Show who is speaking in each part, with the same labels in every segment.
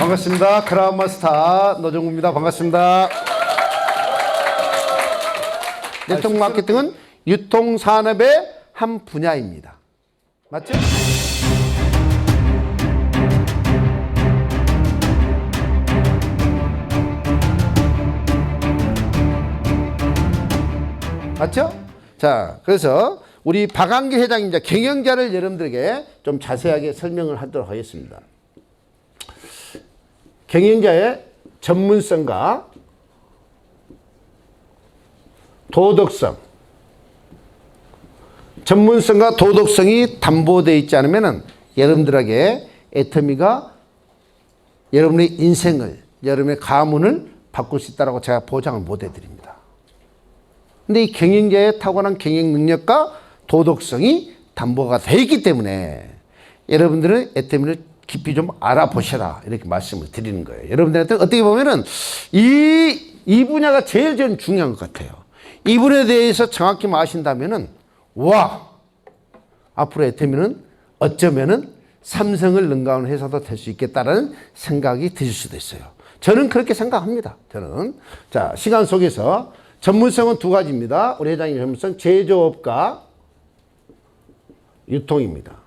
Speaker 1: 반갑습니다. 크라운 마스터 노정구입니다. 반갑습니다. 네트워크 마케팅은 유통산업의 한 분야입니다. 맞죠? 맞죠? 자, 그래서 우리 박한기 회장님, 경영자를 여러분들에게 좀 자세하게 설명을 하도록 하겠습니다. 경영자의 전문성과 도덕성, 전문성과 도덕성이 담보되어 있지 않으면 여러분들에게 애터미가 여러분의 인생을, 여러분의 가문을 바꿀 수 있다고 제가 보장을 못 해드립니다. 근데 이 경영자의 타고난 경영 능력과 도덕성이 담보가 되어 있기 때문에 여러분들은 애터미를 깊이 좀 알아보셔라, 이렇게 말씀을 드리는 거예요. 여러분들한테 어떻게 보면은 이 분야가 제일 중요한 것 같아요. 이 분야에 대해서 정확히 아신다면은, 와, 앞으로 애터미는 어쩌면은 삼성을 능가하는 회사도 될 수 있겠다라는 생각이 드실 수도 있어요. 저는 그렇게 생각합니다. 저는. 자, 시간 속에서 전문성은 두 가지입니다. 우리 회장님 전문성, 제조업과 유통입니다.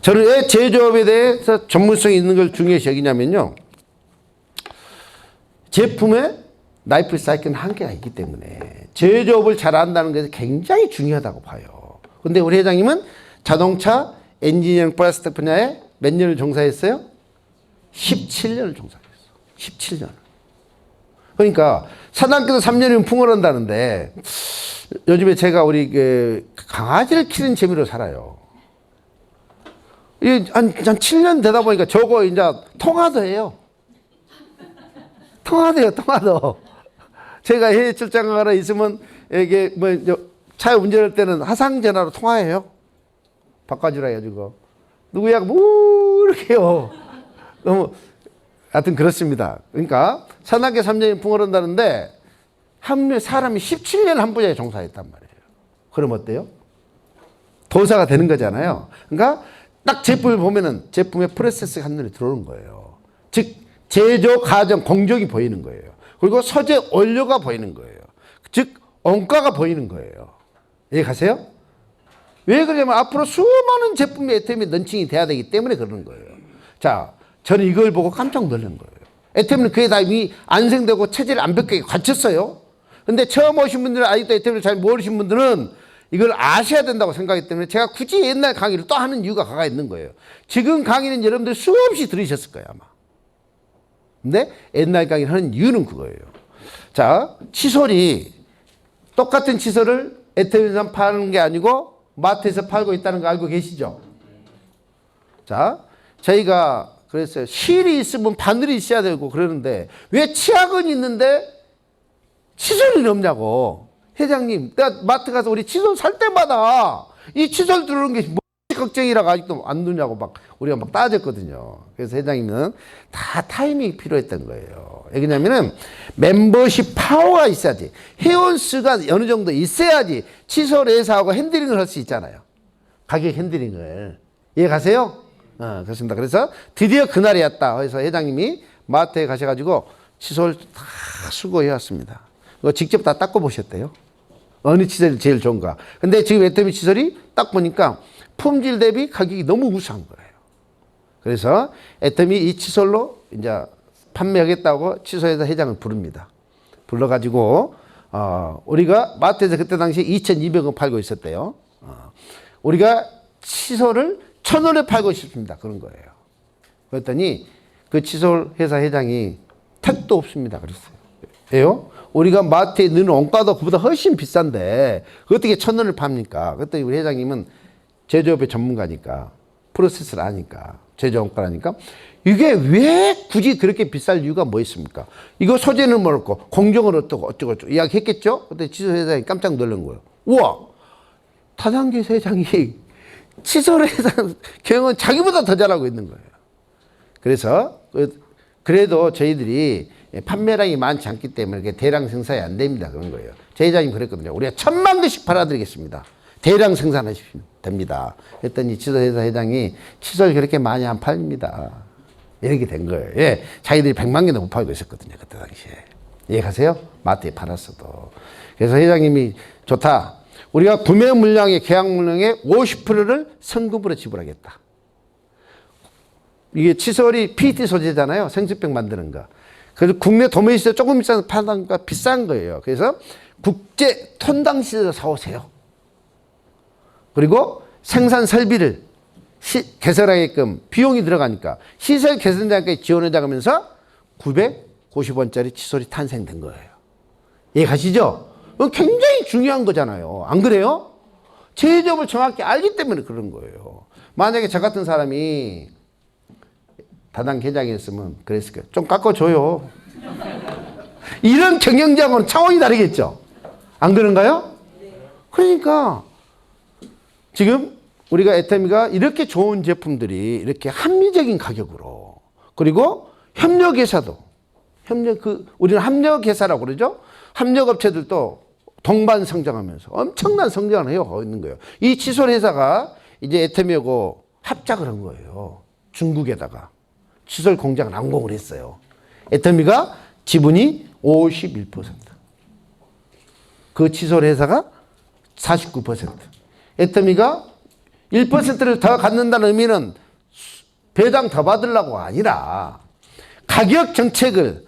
Speaker 1: 저는 왜 제조업에 대해서 전문성이 있는 걸 중요시 여기냐면요, 제품의 라이프 사이클은 한계가 있기 때문에 제조업을 잘 한다는 것이 굉장히 중요하다고 봐요. 근데 우리 회장님은 자동차 엔지니어링 플라스틱 분야에 몇 년을 종사했어요? 17년을 종사했어요. 17년. 그러니까 사장님께서 3년이면 풍어한다는데 요즘에 제가 우리 강아지를 키우는 재미로 살아요. 한 7년 되다 보니까 저거 이제 통화도 해요. 통화도. 제가 해외 출장 가러 있으면 이게 뭐 차 운전할 때는 화상 전화로 통화해요. 바꿔주라 해가지고. 누구야? 뭐 이렇게요. 너무 하여튼 그렇습니다. 그러니까 산학계 3년이 풍어한다는데 한 사람이 17년 한 분야에 종사했단 말이에요. 그럼 어때요? 도사가 되는 거잖아요. 그러니까 딱 제품을 보면은 제품의 프로세스가 한눈에 들어오는 거예요. 즉 제조 과정 공정이 보이는 거예요. 그리고 소재 원료가 보이는 거예요. 즉 원가가 보이는 거예요. 이해가세요? 왜 그러냐면 앞으로 수많은 제품이 애터미 런칭이 돼야 되기 때문에 그러는 거예요. 자, 저는 이걸 보고 깜짝 놀란 거예요. 애터미는 그게 다 이미 안생되고 체질을 완벽하게 갖췄어요. 근데 처음 오신 분들은, 아직도 애터미를 잘 모르신 분들은 이걸 아셔야 된다고 생각하기 때문에 제가 굳이 옛날 강의를 또 하는 이유가 가가 있는 거예요. 지금 강의는 여러분들 수없이 들으셨을 거예요, 아마. 근데 옛날 강의를 하는 이유는 그거예요. 자, 칫솔이 똑같은 칫솔을 애터미에서 파는 게 아니고 마트에서 팔고 있다는 거 알고 계시죠? 자, 저희가 그랬어요. 실이 있으면 바늘이 있어야 되고 그러는데 왜 치약은 있는데 칫솔이 없냐고. 회장님, 내가 마트 가서 우리 칫솔 살 때마다 이 칫솔 들어오는 게 뭐 걱정이라고 아직도 안 두냐고 우리가 따졌거든요. 그래서 회장님은 다 타이밍이 필요했던 거예요. 왜냐면은 멤버십 파워가 있어야지, 회원수가 어느 정도 있어야지 칫솔 회사하고 핸들링을 할 수 있잖아요. 가격 핸들링을. 이해 가세요? 그렇습니다. 그래서 드디어 그날이었다. 그래서 회장님이 마트에 가셔가지고 칫솔 다 수거해 왔습니다. 그거 직접 다 닦고 보셨대요. 어느 칫솔이 제일 좋은가. 근데 지금 애터미 칫솔이 딱 보니까 품질 대비 가격이 너무 우수한 거예요. 그래서 애터미 이 칫솔로 이제 판매하겠다고 칫솔회사 회장을 부릅니다. 불러가지고, 우리가 마트에서 그때 당시에 2,200원 팔고 있었대요. 우리가 칫솔을 1,000원에 팔고 싶습니다. 그런 거예요. 그랬더니 그 칫솔 회사 회장이 택도 없습니다. 그랬어요. 왜요? 우리가 마트에 넣는 원가도 그보다 훨씬 비싼데 어떻게 1,000원을 팝니까? 그랬더니 우리 회장님은 제조업의 전문가니까, 프로세스를 아니까, 제조 원가라니까, 이게 왜 굳이 그렇게 비쌀 이유가 뭐 있습니까? 이거 소재는 뭐였고 공정은 어떻고 어쩌고 이야기 했겠죠? 그때 칫솔 회장이 깜짝 놀란 거예요. 우와, 타장기 회장이 칫솔 회사 경영은 자기보다 더 잘하고 있는 거예요. 그래서 그래도 저희들이 판매량이 많지 않기 때문에 대량 생산이 안 됩니다. 그런 거예요. 제 회장님 그랬거든요. 우리가 1,000만 개씩 팔아드리겠습니다. 대량 생산하시면 됩니다. 그랬더니 칫솔 회사 회장이 칫솔 그렇게 많이 안 팔립니다. 이렇게 된 거예요. 예, 자기들이 100만 개도 못 팔고 있었거든요. 그때 당시에. 이해가세요? 마트에 팔았어도. 그래서 회장님이 좋다. 우리가 구매 물량의 계약 물량의 50%를 성금으로 지불하겠다. 이게 치솔이 PET 소재잖아요. 생수병 만드는 거. 그래서 국내 도매 시세 조금 비싼 파니까 비싼 거예요. 그래서 국제 톤당 시세로 사오세요. 그리고 생산 설비를 개설하게끔 비용이 들어가니까 시설 개선자까지 지원해자면서 990원짜리 칫솔이 탄생된 거예요. 이해가시죠? 굉장히 중요한 거잖아요. 안 그래요? 제조업을 정확히 알기 때문에 그런 거예요. 만약에 저 같은 사람이 다단 계장이었으면 그랬을 거예요. 좀 깎아줘요. 이런 경영자하고는 차원이 다르겠죠? 안 그런가요? 그러니까 지금 우리가 애터미가 이렇게 좋은 제품들이 이렇게 합리적인 가격으로 그리고 협력회사도 우리는 합력회사라고 그러죠. 협력업체들도 동반 성장하면서 엄청난 성장을 해오고 있는 거예요. 이 칫솔 회사가 이제 애터미하고 합작을 한 거예요. 중국에다가 칫솔 공장을 완공을 했어요. 애터미가 지분이 51%. 그 칫솔 회사가 49%. 애터미가 1%를 더 갖는다는 의미는 배당 더 받으려고 아니라 가격 정책을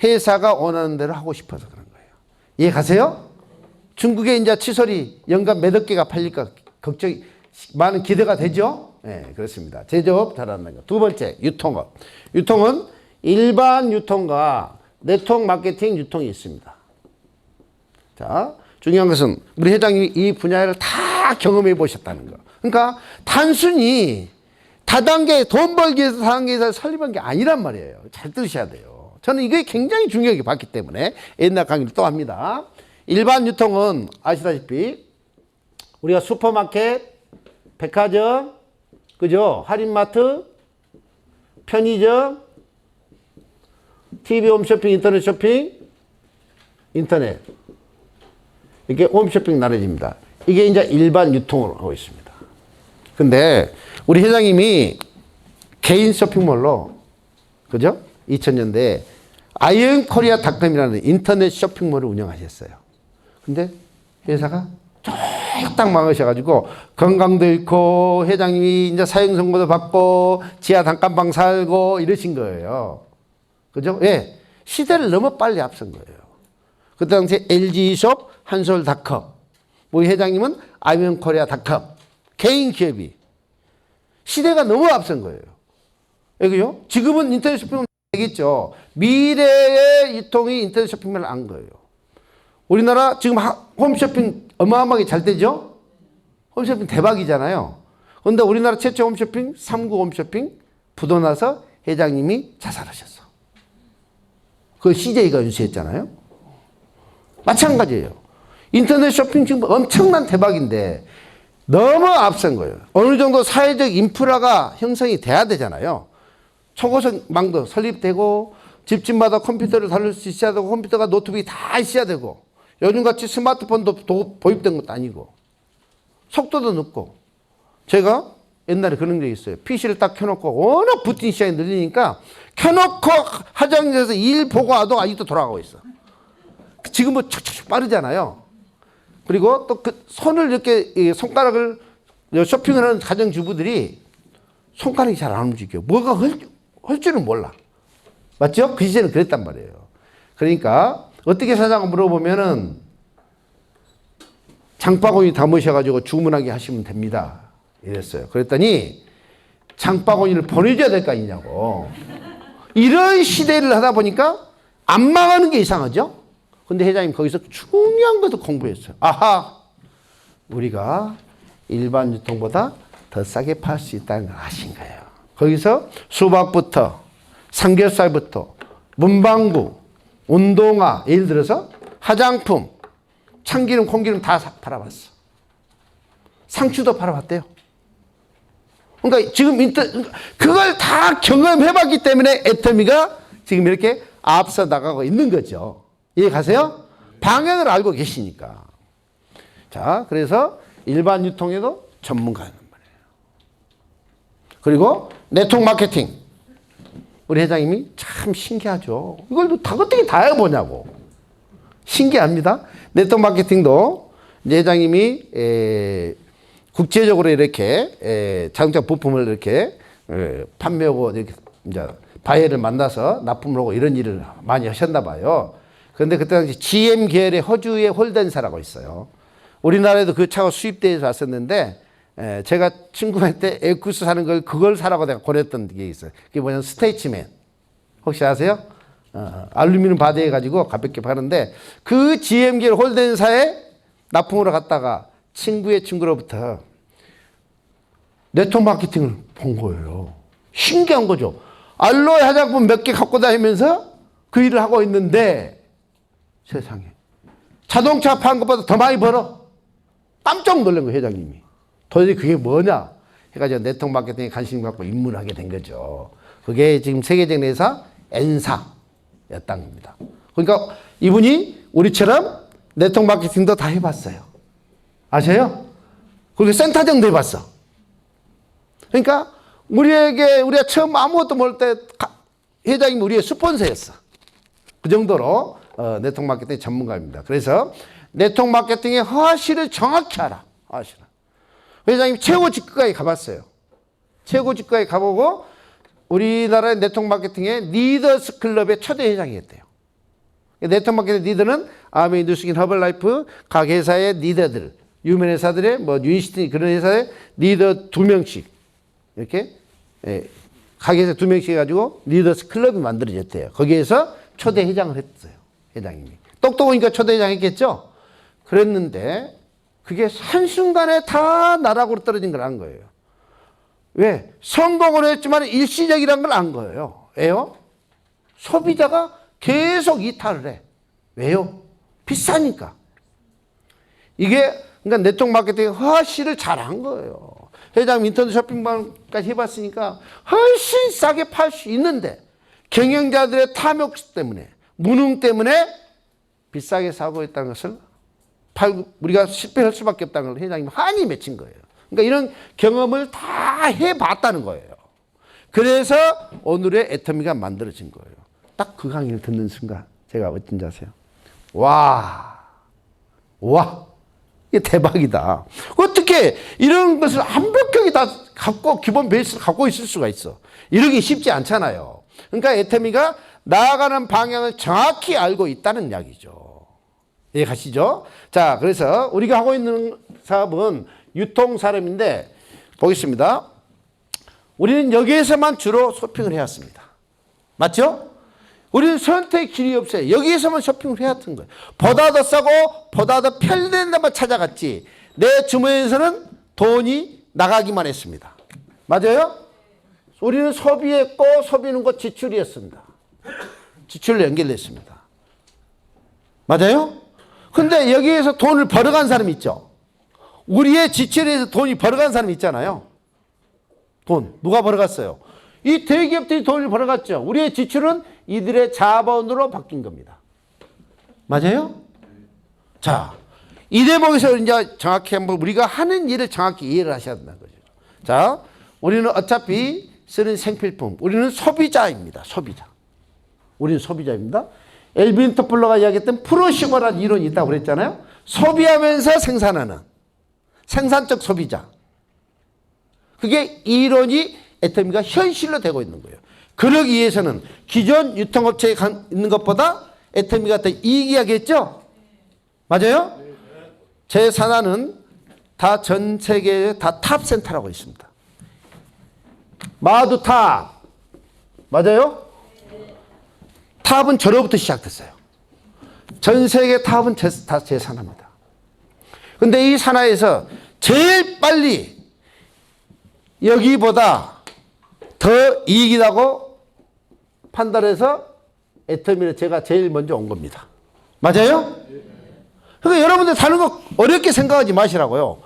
Speaker 1: 회사가 원하는 대로 하고 싶어서 그런 거예요. 이해 가세요? 중국에 이제 칫솔이 연간 몇억 개가 팔릴까 걱정이 많은 기대가 되죠? 네, 그렇습니다. 제조업 잘하는 거. 두 번째, 유통업. 유통은 일반 유통과 네트워크 마케팅 유통이 있습니다. 자, 중요한 것은 우리 회장님이 이 분야를 다 경험해 보셨다는 거. 그러니까 단순히 다단계 돈 벌기 위해서 다단계에서 설립한 게 아니란 말이에요. 잘 들으셔야 돼요. 저는 이게 굉장히 중요하게 봤기 때문에 옛날 강의를 또 합니다. 일반 유통은 아시다시피 우리가 슈퍼마켓, 백화점, 그죠? 할인마트, 편의점, TV 홈쇼핑, 인터넷 쇼핑, 인터넷. 이렇게 홈쇼핑 나눠집니다. 이게 이제 일반 유통으로 하고 있습니다. 근데 우리 회장님이 개인 쇼핑몰로, 그죠? 2000년대에 아이언코리아닷컴이라는 인터넷 쇼핑몰을 운영하셨어요. 근데 회사가 쫄딱 망하셔가지고 건강도 잃고 회장님이 이제 사형선고도 받고 지하 단칸방 살고 이러신 거예요. 그죠? 예. 시대를 너무 빨리 앞선 거예요. 그때 당시에 LG숍, 한솔닷컴, 우리 회장님은 아이언코리아닷컴, 개인 기업이 시대가 너무 앞선 거예요. 그죠? 지금은 인터넷 쇼핑은 되겠죠. 미래의 유통이 인터넷 쇼핑을 안 거예요. 우리나라 지금 홈쇼핑 어마어마하게 잘 되죠? 홈쇼핑 대박이잖아요. 그런데 우리나라 최초 홈쇼핑, 3구 홈쇼핑 부도나서 회장님이 자살하셨어. 그걸 CJ가 유수했잖아요. 마찬가지예요. 인터넷 쇼핑 지금 엄청난 대박인데 너무 앞선 거예요. 어느 정도 사회적 인프라가 형성이 돼야 되잖아요. 초고속망도 설립되고 집집마다 컴퓨터를 다룰 수 있어야 되고 컴퓨터가 노트북이 다 있어야 되고 요즘같이 스마트폰도 도입된 것도 아니고 속도도 늦고 제가 옛날에 그런 게 있어요. PC를 딱 켜놓고 워낙 부팅 시간이 늘리니까 켜놓고 화장실에서 일 보고 와도 아직도 돌아가고 있어. 지금 뭐 척척 빠르잖아요. 그리고 또 그 손을 이렇게 손가락을 쇼핑을 하는 가정주부들이 손가락이 잘 안 움직여. 뭐가 할 줄은 몰라. 맞죠? 그 시절은 그랬단 말이에요. 그러니까 어떻게 사자고 물어보면은 장바구니 담으셔가지고 주문하게 하시면 됩니다. 이랬어요. 그랬더니 장바구니를 보내줘야 될 거 아니냐고. 이런 시대를 하다 보니까 안 망하는 게 이상하죠? 근데 회장님 거기서 중요한 것도 공부했어요. 아하! 우리가 일반 유통보다 더 싸게 팔 수 있다는 걸 아신 거예요. 거기서 수박부터 삼겹살부터 문방구, 운동화, 예를 들어서 화장품, 참기름, 콩기름 다 팔아봤어. 상추도 팔아봤대요. 그러니까 지금 그걸 다 경험해봤기 때문에 애터미가 지금 이렇게 앞서 나가고 있는 거죠. 이해 가세요? 방향을 알고 계시니까. 자, 그래서 일반 유통에도 전문가는 말이에요. 그리고 네트워크 마케팅. 우리 회장님이 참 신기하죠. 이걸 다 어떻게 다 해보냐고. 신기합니다. 네트워크 마케팅도 이제 회장님이 국제적으로 이렇게 자동차 부품을 이렇게 판매하고 이렇게 이제 바이어를 만나서 납품을 하고 이런 일을 많이 하셨나 봐요. 그런데 그때 당시 GM 계열의 호주의 홀덴사라고 있어요. 우리나라에도 그 차가 수입돼서 왔었는데 제가 친구한테 에쿠스 사는 걸 그걸 사라고 내가 권했던 게 있어요. 그게 뭐냐면 스테이츠맨. 혹시 아세요? 알루미늄 바디에 가지고 가볍게 파는데 그 GM 계열 홀덴사에 납품으로 갔다가 친구의 친구로부터 네트워크 마케팅을 본 거예요. 신기한 거죠. 알로에 화장품 몇 개 갖고 다니면서 그 일을 하고 있는데 세상에 자동차 파는 것보다 더 많이 벌어. 깜짝 놀란 거예요, 회장님이. 도대체 그게 뭐냐 해가지고 네트워크 마케팅에 관심 갖고 입문을 하게 된 거죠. 그게 지금 세계적인 회사 N사였다는 겁니다. 그러니까 이분이 우리처럼 네트워크 마케팅도 다 해봤어요. 아세요? 그리고 센터장도 해봤어. 그러니까 우리가 처음 아무것도 모를 때 회장님이 우리의 스폰서였어. 그 정도로 네트워크 마케팅 전문가입니다. 그래서 네트워크 마케팅의 허실을 정확히 알아. 허실을. 회장님 최고 직급까지 가봤어요. 최고 직급까지 가보고 우리나라의 네트워크 마케팅의 리더스 클럽의 초대 회장이었대요. 네트워크 마케팅 리더는 아메 뉴스킨 허벌라이프 각 회사의 리더들, 유명 회사들의 뭐 유니시티 그런 회사의 리더 2명씩 이렇게 각 회사 2명씩 해가지고 리더스 클럽이 만들어졌대요. 거기에서 초대 회장을 했어요. 회장님이. 똑똑하니까 초대 회장 했겠죠? 그랬는데 그게 한순간에 다 나락으로 떨어진 걸 안 거예요. 왜? 성공을 했지만 일시적이라는 걸 안 거예요. 왜요? 소비자가 계속 이탈을 해. 왜요? 비싸니까. 이게 그러니까 네트워크 마케팅의 허실을 잘한 거예요. 회장님 인터넷 쇼핑몰까지 해봤으니까 훨씬 싸게 팔 수 있는데 경영자들의 탐욕 때문에 무능 때문에 비싸게 사고 있다는 것을 우리가 실패할 수밖에 없다는 걸 회장님이 한이 맺힌 거예요. 그러니까 이런 경험을 다 해봤다는 거예요. 그래서 오늘의 애터미가 만들어진 거예요. 딱 그 강의를 듣는 순간 제가 어쩐지 아세요? 와, 이게 대박이다. 어떻게 이런 것을 완벽하게 다 갖고 기본 베이스를 갖고 있을 수가 있어. 이러기 쉽지 않잖아요. 그러니까 애터미가 나아가는 방향을 정확히 알고 있다는 이야기죠. 이해가시죠? 자, 그래서 우리가 하고 있는 사업은 유통 사업인데 보겠습니다. 우리는 여기에서만 주로 쇼핑을 해왔습니다. 맞죠? 우리는 선택 길이 없어요. 여기에서만 쇼핑을 해왔던 거예요. 보다 더 싸고 보다 더 편리한 데만 찾아갔지 내 주머니에서는 돈이 나가기만 했습니다. 맞아요? 우리는 소비했고 소비는 곧 지출이었습니다. 지출로 연결됐습니다. 맞아요? 근데 여기에서 돈을 벌어간 사람이 있죠. 우리의 지출에서 돈이 벌어간 사람이 있잖아요. 돈 누가 벌어갔어요? 이 대기업들이 돈을 벌어갔죠. 우리의 지출은 이들의 자본으로 바뀐 겁니다. 맞아요? 자, 이 대목에서 이제 정확히 한번 우리가 하는 일을 정확히 이해를 하셔야 된다는 거죠. 자, 우리는 어차피 쓰는 생필품, 우리는 소비자입니다. 소비자. 우리는 소비자입니다. 엘빈 토플러가 이야기했던 프로슈머라는 이론이 있다고 그랬잖아요. 소비하면서 생산하는 생산적 소비자. 그게 이론이 애터미가 현실로 되고 있는 거예요. 그러기 위해서는 기존 유통업체에 있는 것보다 애터미가 더 이익이야겠죠? 맞아요? 제 산하는 다 전 세계에 다 탑센터라고 있습니다. 마두탑. 맞아요? 탑은 저로부터 시작됐어요. 전 세계 탑은 다 제 산하입니다. 근데 이 산하에서 제일 빨리 여기보다 더 이익이라고 판단해서 애터미를 제가 제일 먼저 온 겁니다. 맞아요? 그러니까 여러분들 사는 거 어렵게 생각하지 마시라고요.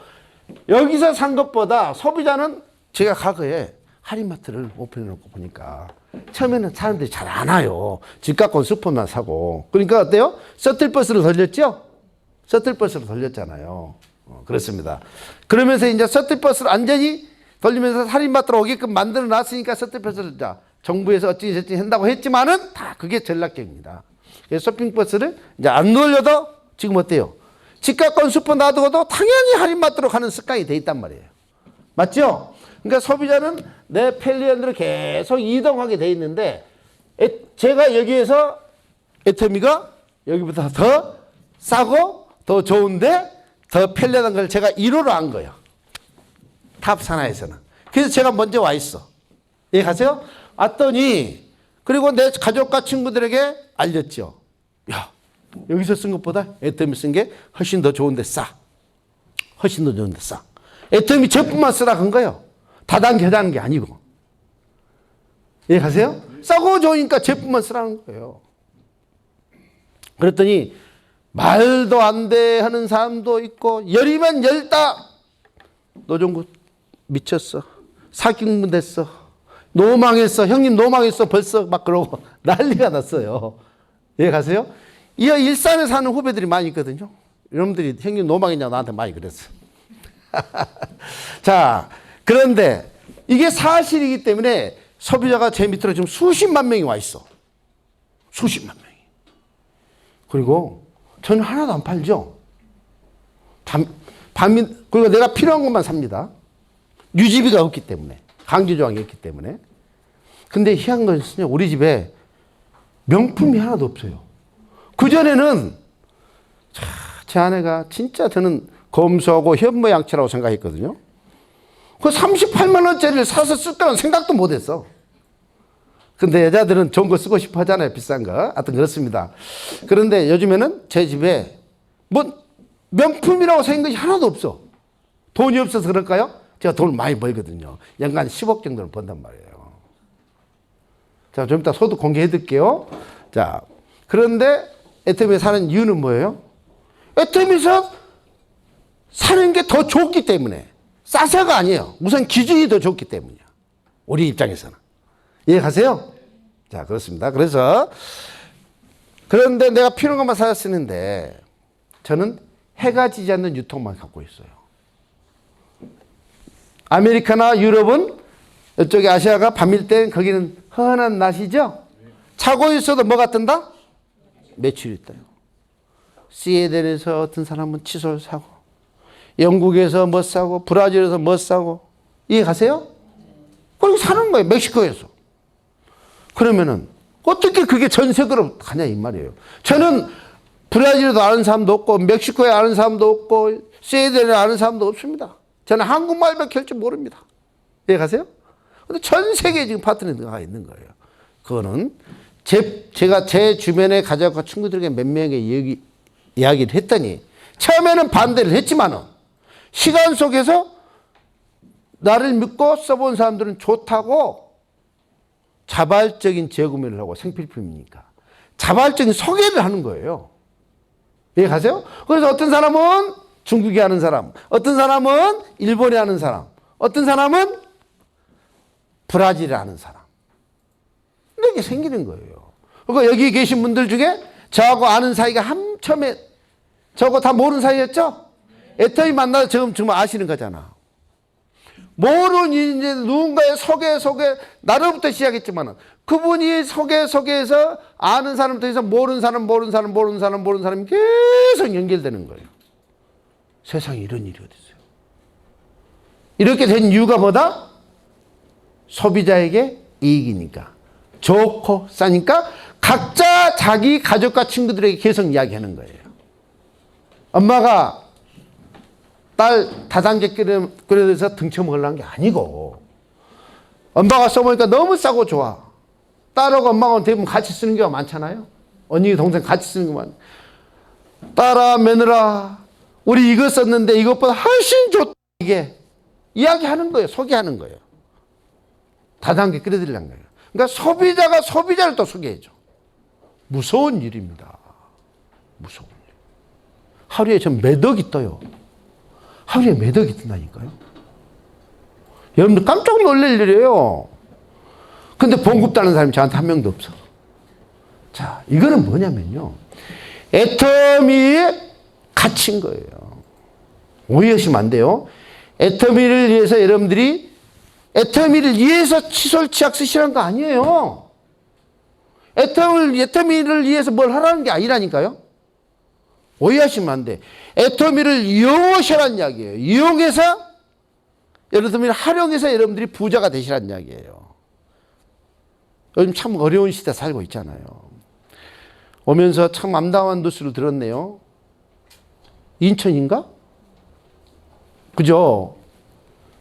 Speaker 1: 여기서 산 것보다 소비자는 제가 과거에 할인마트를 오픈해놓고 보니까 처음에는 사람들이 잘 안 와요. 집 갖고 슈퍼만 사고. 그러니까 어때요? 셔틀버스로 돌렸죠? 셔틀버스로 돌렸잖아요. 그렇습니다. 그러면서 이제 셔틀버스를 완전히 돌리면서 할인마트로 오게끔 만들어 놨으니까 셔틀버스를 정부에서 어찌저찌 한다고 했지만은 다 그게 전략적입니다. 그래서 쇼핑버스를 이제 안 놀려도 지금 어때요? 집값권 슈퍼 놔두고도 당연히 할인 받도록 하는 습관이 돼 있단 말이에요. 맞죠? 그러니까 소비자는 내 편리함대로 계속 이동하게 돼 있는데 제가 여기에서 애터미가 여기보다 더 싸고 더 좋은데 더 편리한 걸 제가 1호로 한 거예요. 탑 산하에서는. 그래서 제가 먼저 와 있어. 이해가세요? 왔더니 그리고 내 가족과 친구들에게 알렸죠. 야, 여기서 쓴 것보다 애터미 쓴 게 훨씬 더 좋은데 싸. 훨씬 더 좋은데 싸. 애터미 제품만 쓰라 한 거예요. 다단계라는 게 아니고. 이해가세요? 싸고 좋으니까 제품만 쓰라는 거예요. 그랬더니 말도 안 돼 하는 사람도 있고 열이면 열다. 노종구 미쳤어. 사기꾼 됐어. 노망했어. 형님 노망했어. 벌써 막 그러고 난리가 났어요. 이해가세요? 이 일산에 사는 후배들이 많이 있거든요. 여러분들이 형님 노망했냐고 나한테 많이 그랬어. 자, 그런데 이게 사실이기 때문에 소비자가 제 밑으로 지금 수십만 명이 와 있어. 수십만 명이. 그리고 저는 하나도 안 팔죠. 그리고 내가 필요한 것만 삽니다. 유지비가 없기 때문에. 강제조항이 없기 때문에. 근데 희한한 것은요, 우리 집에 명품이 하나도 없어요. 그전에는 제 아내가 진짜 저는 검소하고 현모양처라고 생각했거든요. 그 38만 원짜리를 사서 쓸 거라는 생각도 못 했어. 근데 여자들은 좋은 거 쓰고 싶어 하잖아요. 비싼 거. 하여튼 그렇습니다. 그런데 요즘에는 제 집에 뭐 명품이라고 생긴 것이 하나도 없어. 돈이 없어서 그럴까요? 제가 돈을 많이 벌거든요. 연간 10억 정도는 번단 말이에요. 자, 좀 이따 소득 공개해 드릴게요. 자, 그런데 애터미에 사는 이유는 뭐예요? 애터미에서 사는 게 더 좋기 때문에. 싸서가 아니에요. 우선 기준이 더 좋기 때문이야. 우리 입장에서는. 이해가세요? 자, 그렇습니다. 그래서, 그런데 내가 필요한 것만 사서 쓰는데, 저는 해가 지지 않는 유통만 갖고 있어요. 아메리카나 유럽은 이쪽에 아시아가 밤일 때 거기는 헌한 낮이죠? 차고 있어도 뭐가 뜬다? 매출이 떠요. 스웨덴에서 어떤 사람은 칫솔 사고, 영국에서 뭐 사고, 브라질에서 뭐 사고, 이해 가세요? 그리고 사는 거예요, 멕시코에서. 그러면은, 어떻게 그게 전 세계로 가냐, 이 말이에요. 저는 브라질에도 아는 사람도 없고, 멕시코에 아는 사람도 없고, 스웨덴에 아는 사람도 없습니다. 저는 한국말밖에 할 줄 모릅니다. 이해 가세요? 근데 전 세계에 지금 파트너가 있는 거예요. 그거는 제가 제 주변의 가족과 친구들에게 몇 명에게 이야기를 했더니, 처음에는 반대를 했지만은, 시간 속에서 나를 믿고 써본 사람들은 좋다고 자발적인 재구매를 하고 생필품이니까 자발적인 소개를 하는 거예요. 이해 가세요? 그래서 어떤 사람은 중국에 하는 사람, 어떤 사람은 일본에 하는 사람, 어떤 사람은 브라질에 하는 사람. 이렇게 생기는 거예요. 그리고 여기 계신 분들 중에 저하고 아는 사이가 처음에 저거 다 모르는 사이였죠? 애터미 만나서 지금 아시는 거잖아. 모르는 이제 누군가의 소개, 나로부터 시작했지만은 그분이 소개해서 아는 사람부터 해서 모르는 사람이 계속 연결되는 거예요. 세상에 이런 일이 어디 있어요? 이렇게 된 이유가 뭐다? 소비자에게 이익이니까. 좋고 싸니까 각자 자기 가족과 친구들에게 계속 이야기하는 거예요. 엄마가 딸 다단계 끓여서 등쳐먹으려는 게 아니고, 엄마가 써보니까 너무 싸고 좋아. 딸하고 엄마가 대부분 같이 쓰는 경우가 많잖아요. 언니 동생 같이 쓰는 경우가 많아요. 딸아 며느라 우리 이거 썼는데 이것보다 훨씬 좋다. 이게 이야기하는 거예요. 소개하는 거예요. 다단계 끓여드리려는 거예요. 그러니까 소비자가 소비자를 또 소개해줘. 무서운 일입니다. 무서운 일. 하루에 전 몇 억이 떠요. 하루에 몇 억이 뜬다니까요. 여러분들 깜짝 놀랄 일이에요. 근데 봉급다는 사람이 저한테 한 명도 없어. 자, 이거는 뭐냐면요. 애터미의 가치인 거예요. 오해하시면 안 돼요. 애터미를 위해서 여러분들이 애터미를 위해서 칫솔 치약 쓰시라는 거 아니에요. 애터미를 위해서 뭘 하라는 게 아니라니까요. 오해하시면 안 돼. 애터미를 이용하시라는 이야기예요. 이용해서 여러분들이 활용해서 여러분들이 부자가 되시라는 이야기예요. 요즘 참 어려운 시대 살고 있잖아요. 오면서 참 암담한 뉴스를 들었네요. 인천인가? 그죠?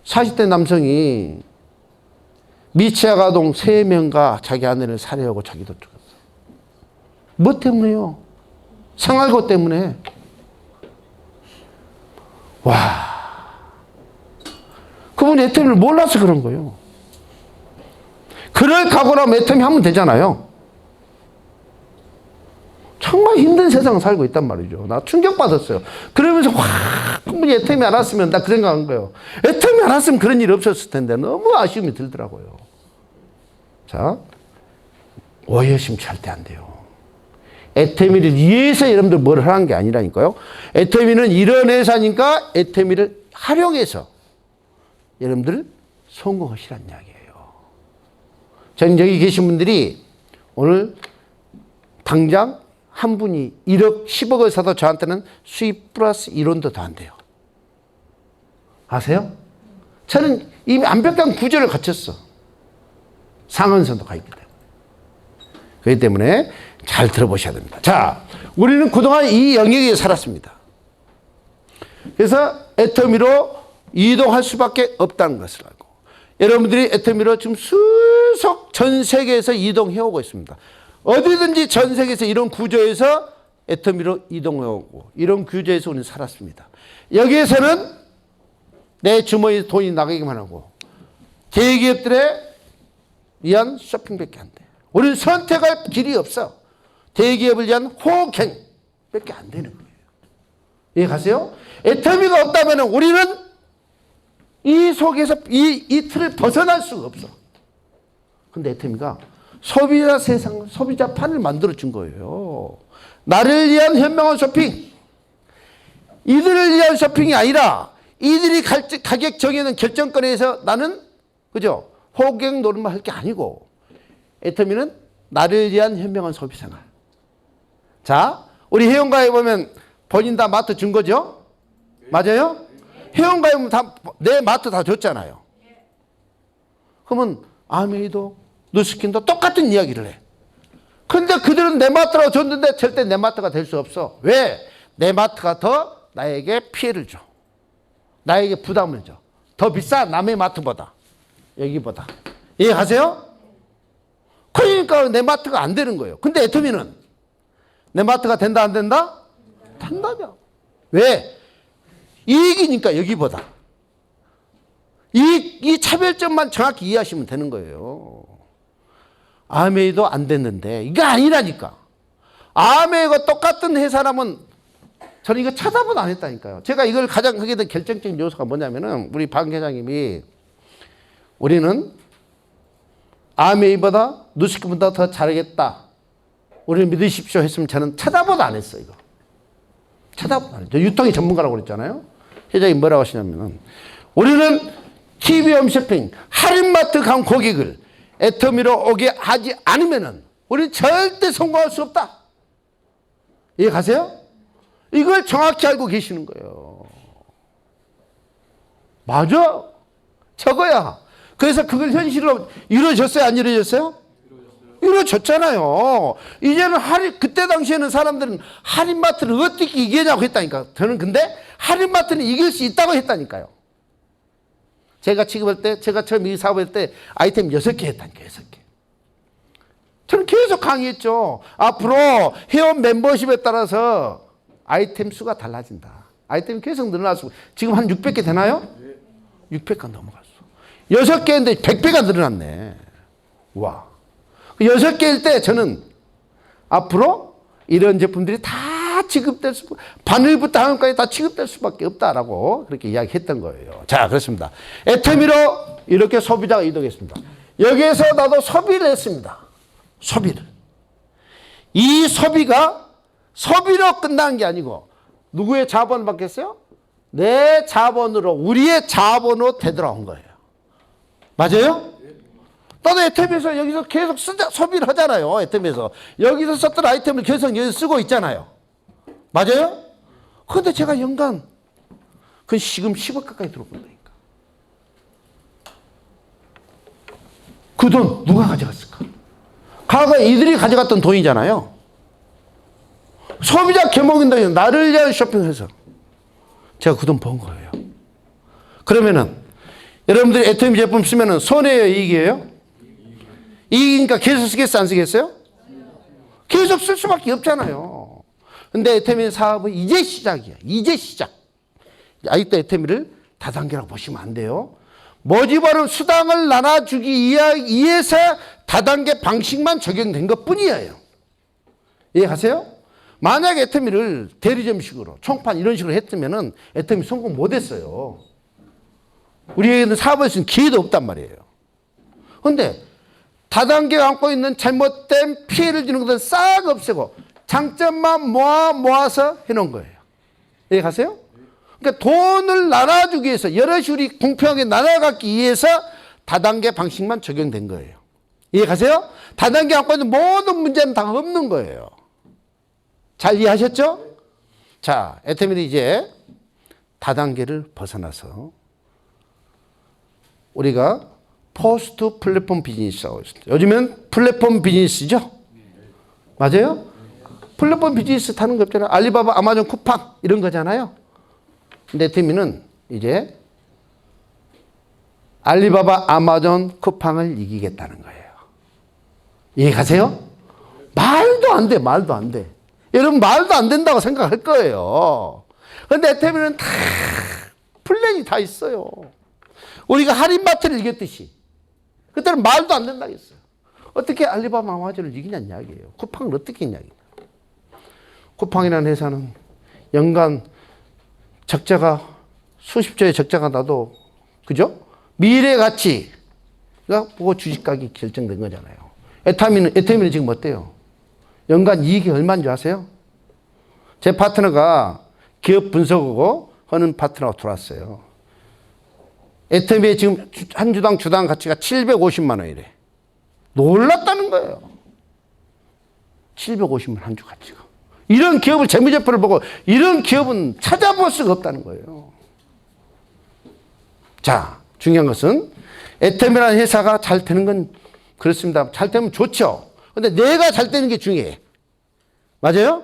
Speaker 1: 40대 남성이 미취학 아동 3명과 자기 아내를 살해하고 자기도 죽었어. 뭐 때문에요? 생활고 때문에. 와. 그분이 애터미를 몰라서 그런 거예요. 그럴 각오라면 애터미 하면 되잖아요. 정말 힘든 세상을 살고 있단 말이죠. 나 충격받았어요. 그러면서 그분이 애터미 안 왔으면 나 그 생각한 거예요. 애터미 안 왔으면 그런 일이 없었을 텐데 너무 아쉬움이 들더라고요. 자, 오해심 절대 안 돼요. 애터미를 위해서 여러분들 뭘 하는 게 아니라니까요. 애터미는 이런 회사니까 애터미를 활용해서 여러분들 성공하시라는 이야기예요. 저는 여기 계신 분들이 오늘 당장 한 분이 1억, 10억을 사도 저한테는 수입 플러스 1원도 더 안 돼요. 아세요? 저는 이미 완벽한 구조를 갖췄어. 상한선도 가 있기 때문에. 그렇기 때문에 잘 들어보셔야 됩니다. 자, 우리는 그동안 이 영역에 살았습니다. 그래서 애터미로 이동할 수밖에 없다는 것을 알고, 여러분들이 애터미로 지금 계속 전 세계에서 이동해오고 있습니다. 어디든지 전 세계에서 이런 구조에서 애터미로 이동해오고 이런 구조에서 우리는 살았습니다. 여기에서는 내 주머니에 돈이 나가기만 하고 대기업들에 위한 쇼핑밖에 안 돼. 우리는 선택할 길이 없어. 대기업을 위한 호갱밖에 안 되는 거예요. 이해 가세요? 애터미가 없다면 우리는 이 속에서 이 틀을 벗어날 수가 없어. 근데 애터미가 소비자 세상, 소비자 판을 만들어준 거예요. 나를 위한 현명한 쇼핑. 이들을 위한 쇼핑이 아니라 이들이 가격 정해놓은 결정권에서 나는, 그죠? 호갱 노릇만 할 게 아니고, 애터미는 나를 위한 현명한 소비 생활. 자, 우리 회원가에 보면 본인 다 마트 준 거죠? 맞아요? 회원가에 보면 다, 내 마트 다 줬잖아요. 그러면 아메이도 누스킨도 똑같은 이야기를 해. 근데 그들은 내 마트라고 줬는데 절대 내 마트가 될 수 없어. 왜? 내 마트가 더 나에게 피해를 줘. 나에게 부담을 줘. 더 비싸, 남의 마트보다. 여기보다. 이해하세요? 그러니까 내 마트가 안 되는 거예요. 근데 애터미는 내 마트가 된다, 안 된다? 된다죠. 왜? 이익이니까 여기보다. 이 차별점만 정확히 이해하시면 되는 거예요. 아메이도 안 됐는데 이게 아니라니까. 아메이가 똑같은 회사라면 저는 이거 찾아보도 안 했다니까요. 제가 이걸 가장 하게 된 결정적인 요소가 뭐냐면은 우리 박 회장님이 우리는 아메이보다 누스킨보다 더 잘하겠다. 우리를 믿으십시오 했으면 저는 찾아보도 안 했어요. 이거. 찾아보도 안 했죠. 유통의 전문가라고 그랬잖아요. 회장님 뭐라고 하시냐면은 우리는 TV 홈쇼핑 할인마트 간 고객을 애터미로 오게 하지 않으면은 우리는 절대 성공할 수 없다. 이해 가세요? 이걸 정확히 알고 계시는 거예요. 맞아. 저거야. 그래서 그걸 현실로 이루어졌어요? 안 이루어졌어요? 이루어졌잖아요. 이제는 그때 당시에는 사람들은 할인마트를 어떻게 이기냐고 했다니까. 저는 근데 할인마트는 이길 수 있다고 했다니까요. 제가 취급할 때, 제가 처음 이 사업할 때 아이템 6개 했다니까요. 6개. 저는 계속 강의했죠. 앞으로 회원 멤버십에 따라서 아이템 수가 달라진다. 아이템이 계속 늘어났고 지금 한 600개 되나요? 600개 넘어갔어. 6개인데 100배가 늘어났네. 와. 6개일 때 저는 앞으로 이런 제품들이 다 취급될 바늘부터 하늘까지 다 취급될 수밖에 없다라고 그렇게 이야기했던 거예요. 자, 그렇습니다. 애터미로 이렇게 소비자가 이동했습니다. 여기에서 나도 소비를 했습니다. 소비를. 이 소비가 소비로 끝난 게 아니고 누구의 자본을 받겠어요? 내 자본으로, 우리의 자본으로 되돌아온 거예요. 맞아요? 나도 애템에서 여기서 계속 소비를 하잖아요. 애템에서. 여기서 썼던 아이템을 계속 여기서 쓰고 있잖아요. 맞아요? 그런데 제가 연간 그 지금 10억 가까이 들어본다니까. 그 돈 누가 가져갔을까? 과거에 이들이 가져갔던 돈이잖아요. 소비자 개먹인다. 나를 위한 쇼핑해서 제가 그 돈 번 거예요. 그러면은 여러분들이 애터미 제품 쓰면은 손해예요, 이익이에요? 이익이니까 계속 쓰겠어요, 안 쓰겠어요? 계속 쓸 수밖에 없잖아요. 근데 애터미 사업은 이제 시작이야. 이제 시작. 아직도 애터미를 다단계라고 보시면 안 돼요. 머지바로 수당을 나눠주기 위해서 다단계 방식만 적용된 것 뿐이에요. 이해가세요? 만약에 애터미를 대리점식으로 총판 이런 식으로 했으면은 애터미 성공 못했어요. 우리에게는 사업할 수 있는 기회도 없단 말이에요. 그런데 다단계가 안고 있는 잘못된 피해를 주는 것은 싹 없애고 장점만 모아서 해놓은 거예요. 이해가세요? 그러니까 돈을 나눠주기 위해서 여럿이 우리 공평하게 나눠갖기 위해서 다단계 방식만 적용된 거예요. 이해가세요? 다단계 안고 있는 모든 문제는 다 없는 거예요. 잘 이해하셨죠? 자, 애터미는 이제 다단계를 벗어나서 우리가 포스트 플랫폼 비즈니스라고 있습니다. 요즘엔 플랫폼 비즈니스죠? 맞아요? 플랫폼 비즈니스 타는 거 없잖아요. 알리바바, 아마존, 쿠팡 이런 거잖아요. 근데 애터미는 이제 알리바바, 아마존, 쿠팡을 이기겠다는 거예요. 이해가세요? 말도 안 돼, 말도 안 돼. 여러분 말도 안 된다고 생각할 거예요. 그런데 애터미는 다 플랜이 다 있어요. 우리가 할인마트를 이겼듯이 그때는 말도 안 된다고 했어요. 어떻게 알리바바, 아마존을 이기냐는 이야기예요. 쿠팡을 어떻게 했냐는 이야기예요. 쿠팡이라는 회사는 연간 적자가 수십조의 적자가 나도 그죠? 미래 가치가 보고 주식 가격이 결정된 거잖아요. 애터미는 지금 어때요? 연간 이익이 얼마인 줄 아세요? 제 파트너가 기업 분석하고 하는 파트너가 들어왔어요. 애터미의 지금 한 주당 주당 가치가 750만 원이래. 놀랐다는 거예요. 750만 한 주 가치가. 이런 기업을 재무제표를 보고 이런 기업은 찾아볼 수가 없다는 거예요. 자, 중요한 것은 애터미라는 회사가 잘 되는 건 그렇습니다. 잘 되면 좋죠. 근데 내가 잘 되는 게 중요해. 맞아요?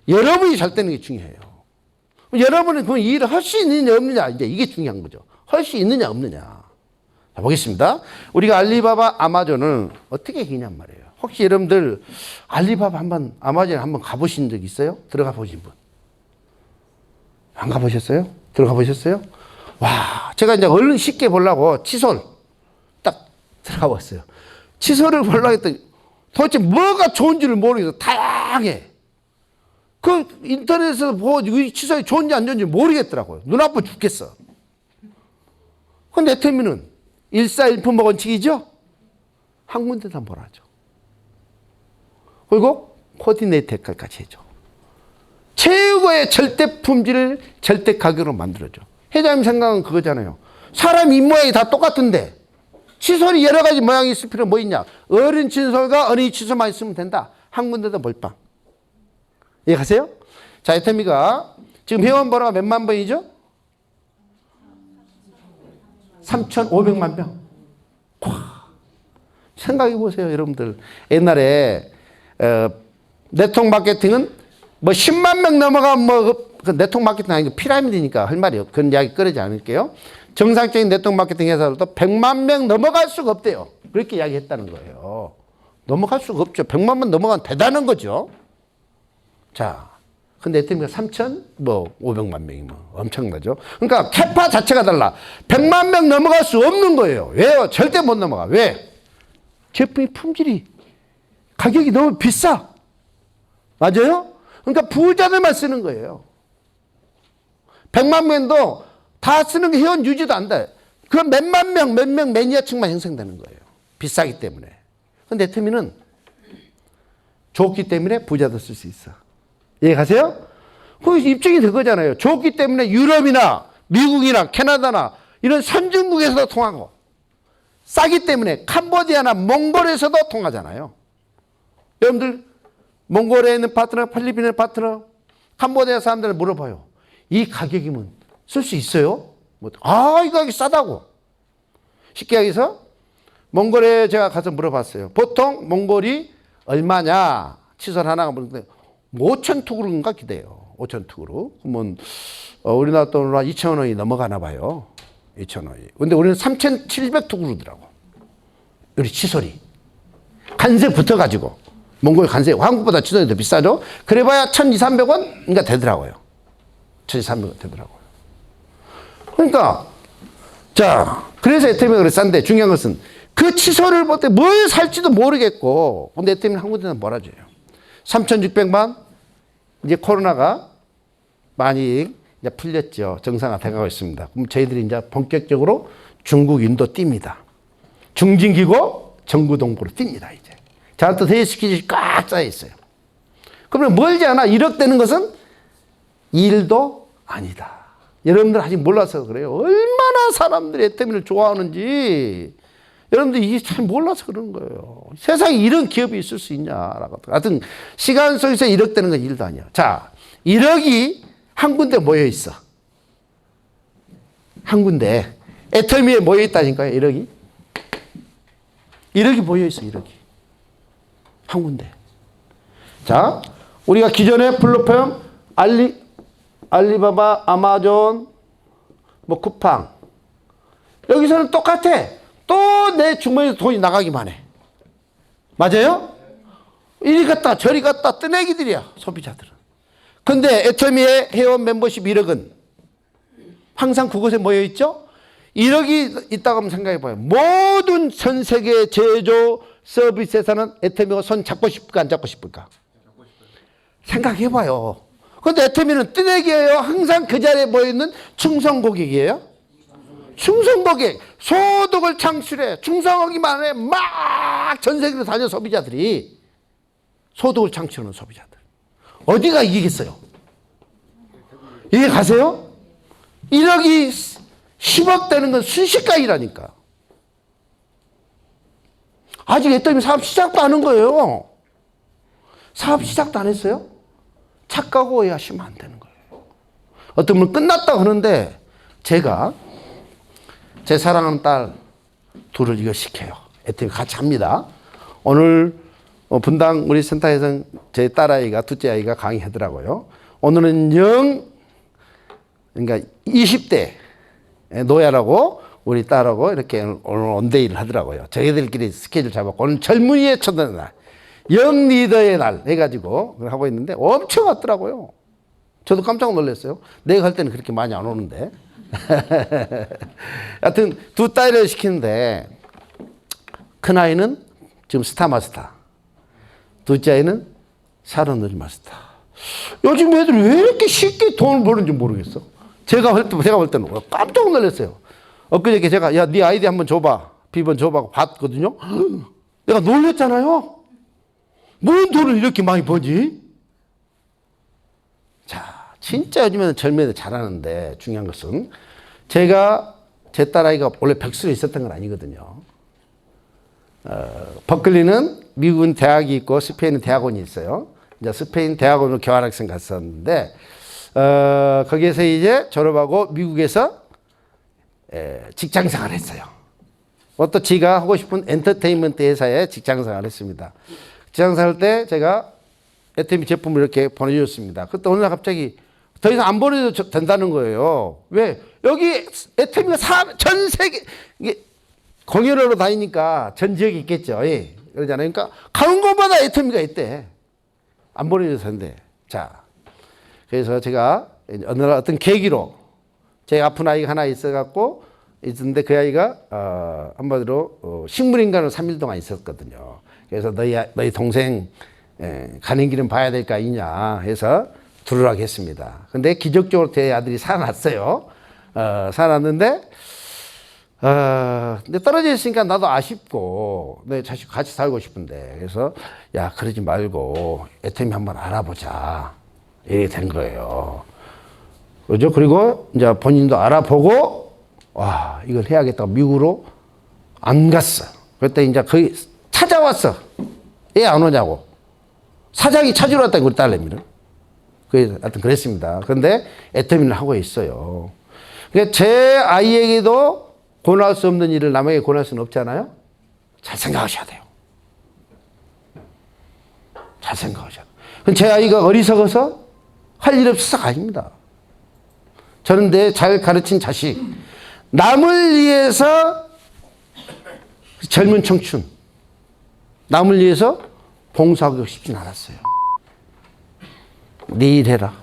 Speaker 1: 여러분이 잘 되는 게 중요해요. 여러분은 그 일을 할 수 있느냐 없느냐 이제 이게 중요한 거죠. 할 수 있느냐 없느냐. 자, 보겠습니다. 우리가 알리바바, 아마존을 어떻게 이기냔 말이에요. 혹시 여러분들 알리바바 한번 아마존 한번 가보신 적 있어요? 들어가 보신 분? 안 가보셨어요? 들어가 보셨어요? 와, 제가 이제 얼른 쉽게 보려고 치솔 딱 들어가 봤어요. 치솔을 보려고 했더니 도대체 뭐가 좋은지를 모르겠어. 다양해. 그 인터넷에서 보고 이 치솔이 좋은지 안 좋은지 모르겠더라고요. 눈 아파 죽겠어. 근데 애터미는 일사일품 원칙이죠? 한 군데만 보라죠. 그리고 코디네이터까지 해줘. 최고의 절대 품질을 절대 가격으로 만들어줘. 회장님 생각은 그거잖아요. 사람 입모양이 다 똑같은데 치솔이 여러 가지 모양이 있을 필요 뭐 있냐. 어린 치솔과 어린이 치솔만 있으면 된다. 한 군데도 몰빵. 이해가세요? 자, 애터미가 지금 회원 번호가 몇만 번이죠? 3,500만 명. 생각해 보세요, 여러분들. 옛날에 네트워크 마케팅은 뭐 10만 명 넘어가면 뭐 그 네트워크 마케팅 아니고 피라미드니까 할 말이 없. 그런 이야기 꺼내지 않을게요. 정상적인 네트워크 마케팅 회사로도 100만 명 넘어갈 수가 없대요. 그렇게 이야기했다는 거예요. 넘어갈 수가 없죠. 100만 명 넘어가면 대단한 거죠. 자, 근데 애터미가 3,500만 명이 뭐 엄청나죠. 그러니까 캐파 자체가 달라. 100만 명 넘어갈 수 없는 거예요. 왜요? 절대 못 넘어가. 왜? 제품의 품질이 가격이 너무 비싸. 맞아요? 그러니까 부자들만 쓰는 거예요. 100만 명도 다 쓰는 게 회원 유지도 안 돼. 그 몇만 명, 몇 명 매니아층만 형성되는 거예요. 비싸기 때문에. 근데 애터미는 좋기 때문에 부자도 쓸 수 있어. 이해가세요? 그 입증이 그거잖아요. 좋기 때문에 유럽이나 미국이나 캐나다나 이런 선진국에서도 통하고 싸기 때문에 캄보디아나 몽골에서도 통하잖아요. 여러분들 몽골에 있는 파트너, 필리핀에 있는 파트너, 캄보디아 사람들을 물어봐요. 이 가격이면 쓸 수 있어요? 이 가격이 싸다고. 쉽게 얘기해서 몽골에 제가 가서 물어봤어요. 보통 몽골이 얼마냐? 시설 하나가 물었는데 5천 투구르인가 기대요. 5천 투구르. 그러면 우리나라 돈으로 한 2천 원이 넘어가나 봐요. 2천 원이. 근데 우리는 3,700 투구르더라고. 우리 시설이. 관세 붙어가지고. 몽골 관세, 한국보다 시설이 더 비싸죠? 그래봐야 1,200, 300원인가 되더라고요. 1,200원 되더라고요. 그러니까, 자, 그래서 애터미가 그래 싼데 중요한 것은 그 치솔을 볼 때 뭘 살지도 모르겠고, 근데 애터미는 한 군데는 몰아줘요. 3,600만, 이제 코로나가 많이 이제 풀렸죠. 정상화 돼가고 있습니다. 그럼 저희들이 이제 본격적으로 중국, 인도 뜁니다. 중진기고 정구동부로 뜁니다, 이제. 자, 또 대외 스케줄이 꽉 쌓여 있어요. 그러면 멀지 않아. 1억 되는 것은 일도 아니다. 여러분들 아직 몰라서 그래요. 얼마나 사람들이 애터미를 좋아하는지 여러분들 이게 잘 몰라서 그러는 거예요. 세상에 이런 기업이 있을 수 있냐라고. 하여튼 시간 속에서 1억 되는 건 일도 아니야. 자, 1억이 한 군데 모여 있어. 한 군데 애터미에 모여 있다니까요. 1억이. 1억이 모여 있어. 1억이 한 군데. 자, 우리가 기존에 플랫폼 알리바바, 아마존, 뭐 쿠팡. 여기서는 똑같아. 또 내 주머니에서 돈이 나가기만 해. 맞아요? 이리 갔다 저리 갔다 뜨내기들이야, 소비자들은. 근데 애터미의 회원 멤버십 1억은 항상 그곳에 모여있죠? 1억이 있다고 한번 생각해봐요. 모든 전 세계 제조 서비스에서는 애터미가 손 잡고 싶을까 안 잡고 싶을까? 생각해봐요. 근데 애터미는 뜨내기예요? 항상 그 자리에 모여있는 충성 고객이에요? 충성 고객, 소득을 창출해. 충성하기만 해. 막 전 세계로 다녀 소비자들이. 소득을 창출하는 소비자들. 어디가 이기겠어요? 이해 가세요? 1억이 10억 되는 건 순식간이라니까. 아직 애터미 사업 시작도 안 한 거예요. 사업 시작도 안 했어요? 착각 오해하시면 안 되는 거예요. 어떤 분은 끝났다고 하는데 제가 제 사랑하는 딸 둘을 이거 시켜요. 애터미 같이 합니다. 오늘 분당 우리 센터에서 제 딸아이가 둘째 아이가 강의하더라고요. 오늘은 그러니까 20대 노예라고 우리 딸하고 이렇게 오늘 온데이를 하더라고요. 저희들끼리 스케줄 잡았고 오늘 젊은이의 첫날 날, 영 리더의 날 해가지고 하고 있는데 엄청 왔더라고요. 저도 깜짝 놀랐어요. 내가 할 때는 그렇게 많이 안 오는데. 하여튼 두 딸을 시키는데 큰아이는 지금 스타마스터, 둘째 아이는 샤론너리 마스터. 요즘 애들이 왜 이렇게 쉽게 돈을 버는지 모르겠어. 제가 볼 때는 깜짝 놀랐어요. 엊그저께 제가 야, 네 아이디 한번 줘봐. 비번 줘봐. 봤거든요. 내가 놀랬잖아요. 뭔 돈을 이렇게 많이 버지? 자, 진짜 요즘에는 젊은이들 잘하는데 중요한 것은 제가 제 딸아이가 원래 백수로 있었던 건 아니거든요. 버클리는 미국은 대학이 있고 스페인은 대학원이 있어요. 이제 스페인 대학원으로 교환학생 갔었는데 거기에서 이제 졸업하고 미국에서 직장생활을 했어요. 또 지가 하고 싶은 엔터테인먼트 회사에 직장생활을 했습니다. 직장생활 때 제가 애터미 제품을 이렇게 보내줬습니다. 그때 어느 날 갑자기 더 이상 안 보내도 된다는 거예요. 왜? 여기 애터미가 전 세계, 이게 공연하러 다니니까 전 지역에 있겠죠. 예. 그러잖아요. 그러니까 가는 곳마다 애터미가 있대. 안 보내줘도 된대. 자, 그래서 제가 어느 날 어떤 계기로 제 아픈 아이가 하나 있어갖고 있었는데 그 아이가 한마디로 식물인간으로 3일 동안 있었거든요. 그래서 너희 동생 가는 길은 봐야 될 거 아니냐 해서 들으라고 했습니다. 근데 기적적으로 제 아들이 살아났어요. 살아났는데 근데 떨어져 있으니까 나도 아쉽고 내 자식 같이 살고 싶은데 그래서 야 그러지 말고 애터미 한번 알아보자 이렇게 된 거예요. 그죠? 그리고 이제 본인도 알아보고 와 이걸 해야겠다고 미국으로 안 갔어. 그때 이제 거의 찾아왔어. 애 안 오냐고. 사장이 찾으러 왔다고 우리 딸내미는. 하여튼 그랬습니다. 그런데 애터미를 하고 있어요. 그러니까 제 아이에게도 권할 수 없는 일을 남에게 권할 수는 없잖아요. 잘 생각하셔야 돼요. 잘 생각하셔야 돼요. 제 아이가 어리석어서 할 일 없어서가 아닙니다. 저는 내 잘 가르친 자식, 남을 위해서 젊은 청춘, 남을 위해서 봉사하고 싶진 않았어요. 네 일 해라.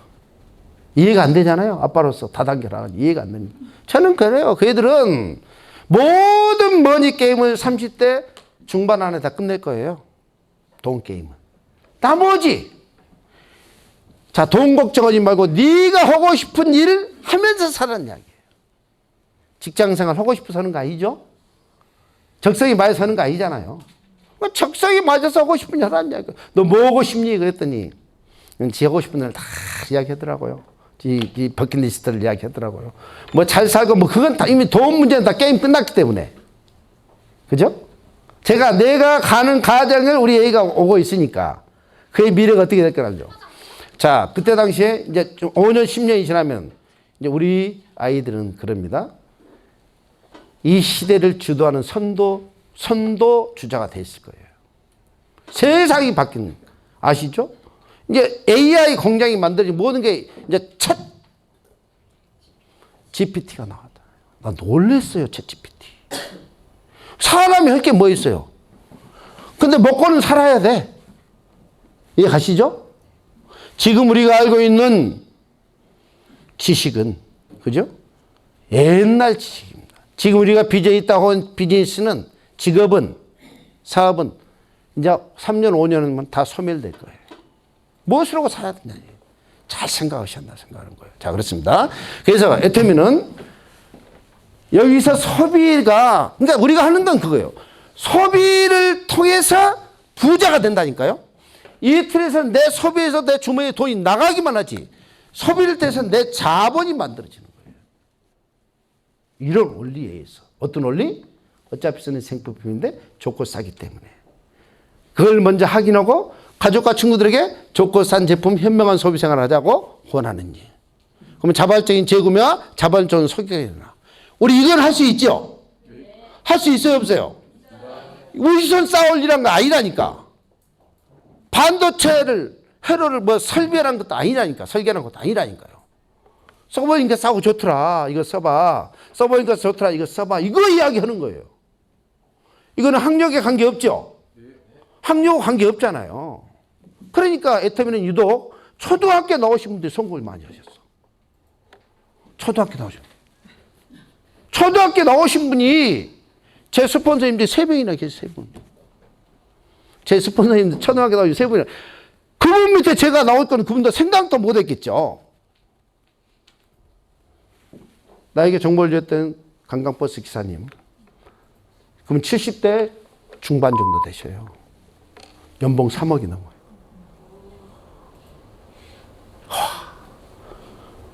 Speaker 1: 이해가 안 되잖아요. 아빠로서 다단계라 이해가 안 됩니다. 저는 그래요. 그 애들은 모든 머니 게임을 30대 중반 안에 다 끝낼 거예요. 돈 게임은. 나머지 자, 돈 걱정하지 말고 네가 하고 싶은 일을 하면서 살라는 이야기예요. 직장생활 하고 싶어서 하는 거 아니죠? 적성이 맞아서 하는 거 아니잖아요. 적성이 맞아서 하고 싶은 일 하라는 이야기예요. 너 뭐 하고 싶니? 그랬더니 지 하고 싶은 일 다 이야기하더라고요. 이 버킷리스트를 이야기하더라고요. 뭐 잘 살고 뭐 그건 다 이미 돈 문제는 다 게임 끝났기 때문에. 그죠? 내가 가는 가정을 우리 애가 오고 있으니까 그의 미래가 어떻게 될 거라죠. 자, 그때 당시에 이제 좀 5년, 10년이 지나면 이제 우리 아이들은 그럽니다. 이 시대를 주도하는 선도 주자가 돼 있을 거예요. 세상이 바뀌는, 아시죠? 이제 AI 공장이 만들어진 모든 게 이제 챗 GPT가 나왔다. 나 놀랬어요, 챗 GPT. 사람이 할 게 뭐 있어요? 근데 먹고는 살아야 돼. 이해 가시죠? 지금 우리가 알고 있는 지식은, 그죠? 옛날 지식입니다. 지금 우리가 빚에 있다고 한 비즈니스는, 직업은, 사업은 이제 3년, 5년은 다 소멸될 거예요. 무엇으로 살아야 되냐. 잘 생각하셔야 생각하는 거예요. 자, 그렇습니다. 그래서 애터미는 여기서 소비가, 그러니까 우리가 하는 건 그거예요. 소비를 통해서 부자가 된다니까요. 이 틀에서 내 소비에서 내 주머니에 돈이 나가기만 하지, 소비를 통해서 내 자본이 만들어지는 거예요. 이런 원리에 의해서. 어떤 원리? 어차피 쓰는 생필품인데 좋고 싸기 때문에. 그걸 먼저 확인하고 가족과 친구들에게 좋고 싼 제품, 현명한 소비 생활을 하자고 권하는지. 그러면 자발적인 재구매와 자발적인 소비가 일어나. 우리 이건 할 수 있죠? 할 수 있어요, 없어요? 우리선 싸울 일한 거 아니라니까. 반도체를, 회로를 뭐 설계하는 것도 아니라니까. 설계하는 것도 아니라니까요. 써보니까 싸고 좋더라. 이거 써봐. 써보니까 좋더라. 이거 써봐. 이거 이야기하는 거예요. 이거는 학력에 관계없죠? 학력 관계 없잖아요. 그러니까 애터미는 유독 초등학교 나오신 분들이 성공을 많이 하셨어. 초등학교 나오신 분이 제 스폰서님들이 3명이나 계세요. 3분. 제 스폰서님들 초등학교 나오신 3분이나. 그분 밑에 제가 나올 거는 그분도 생각도 못 했겠죠. 나에게 정보를 줬던 관광버스 기사님. 그럼 70대 중반 정도 되셔요. 연봉 3억이 넘어요.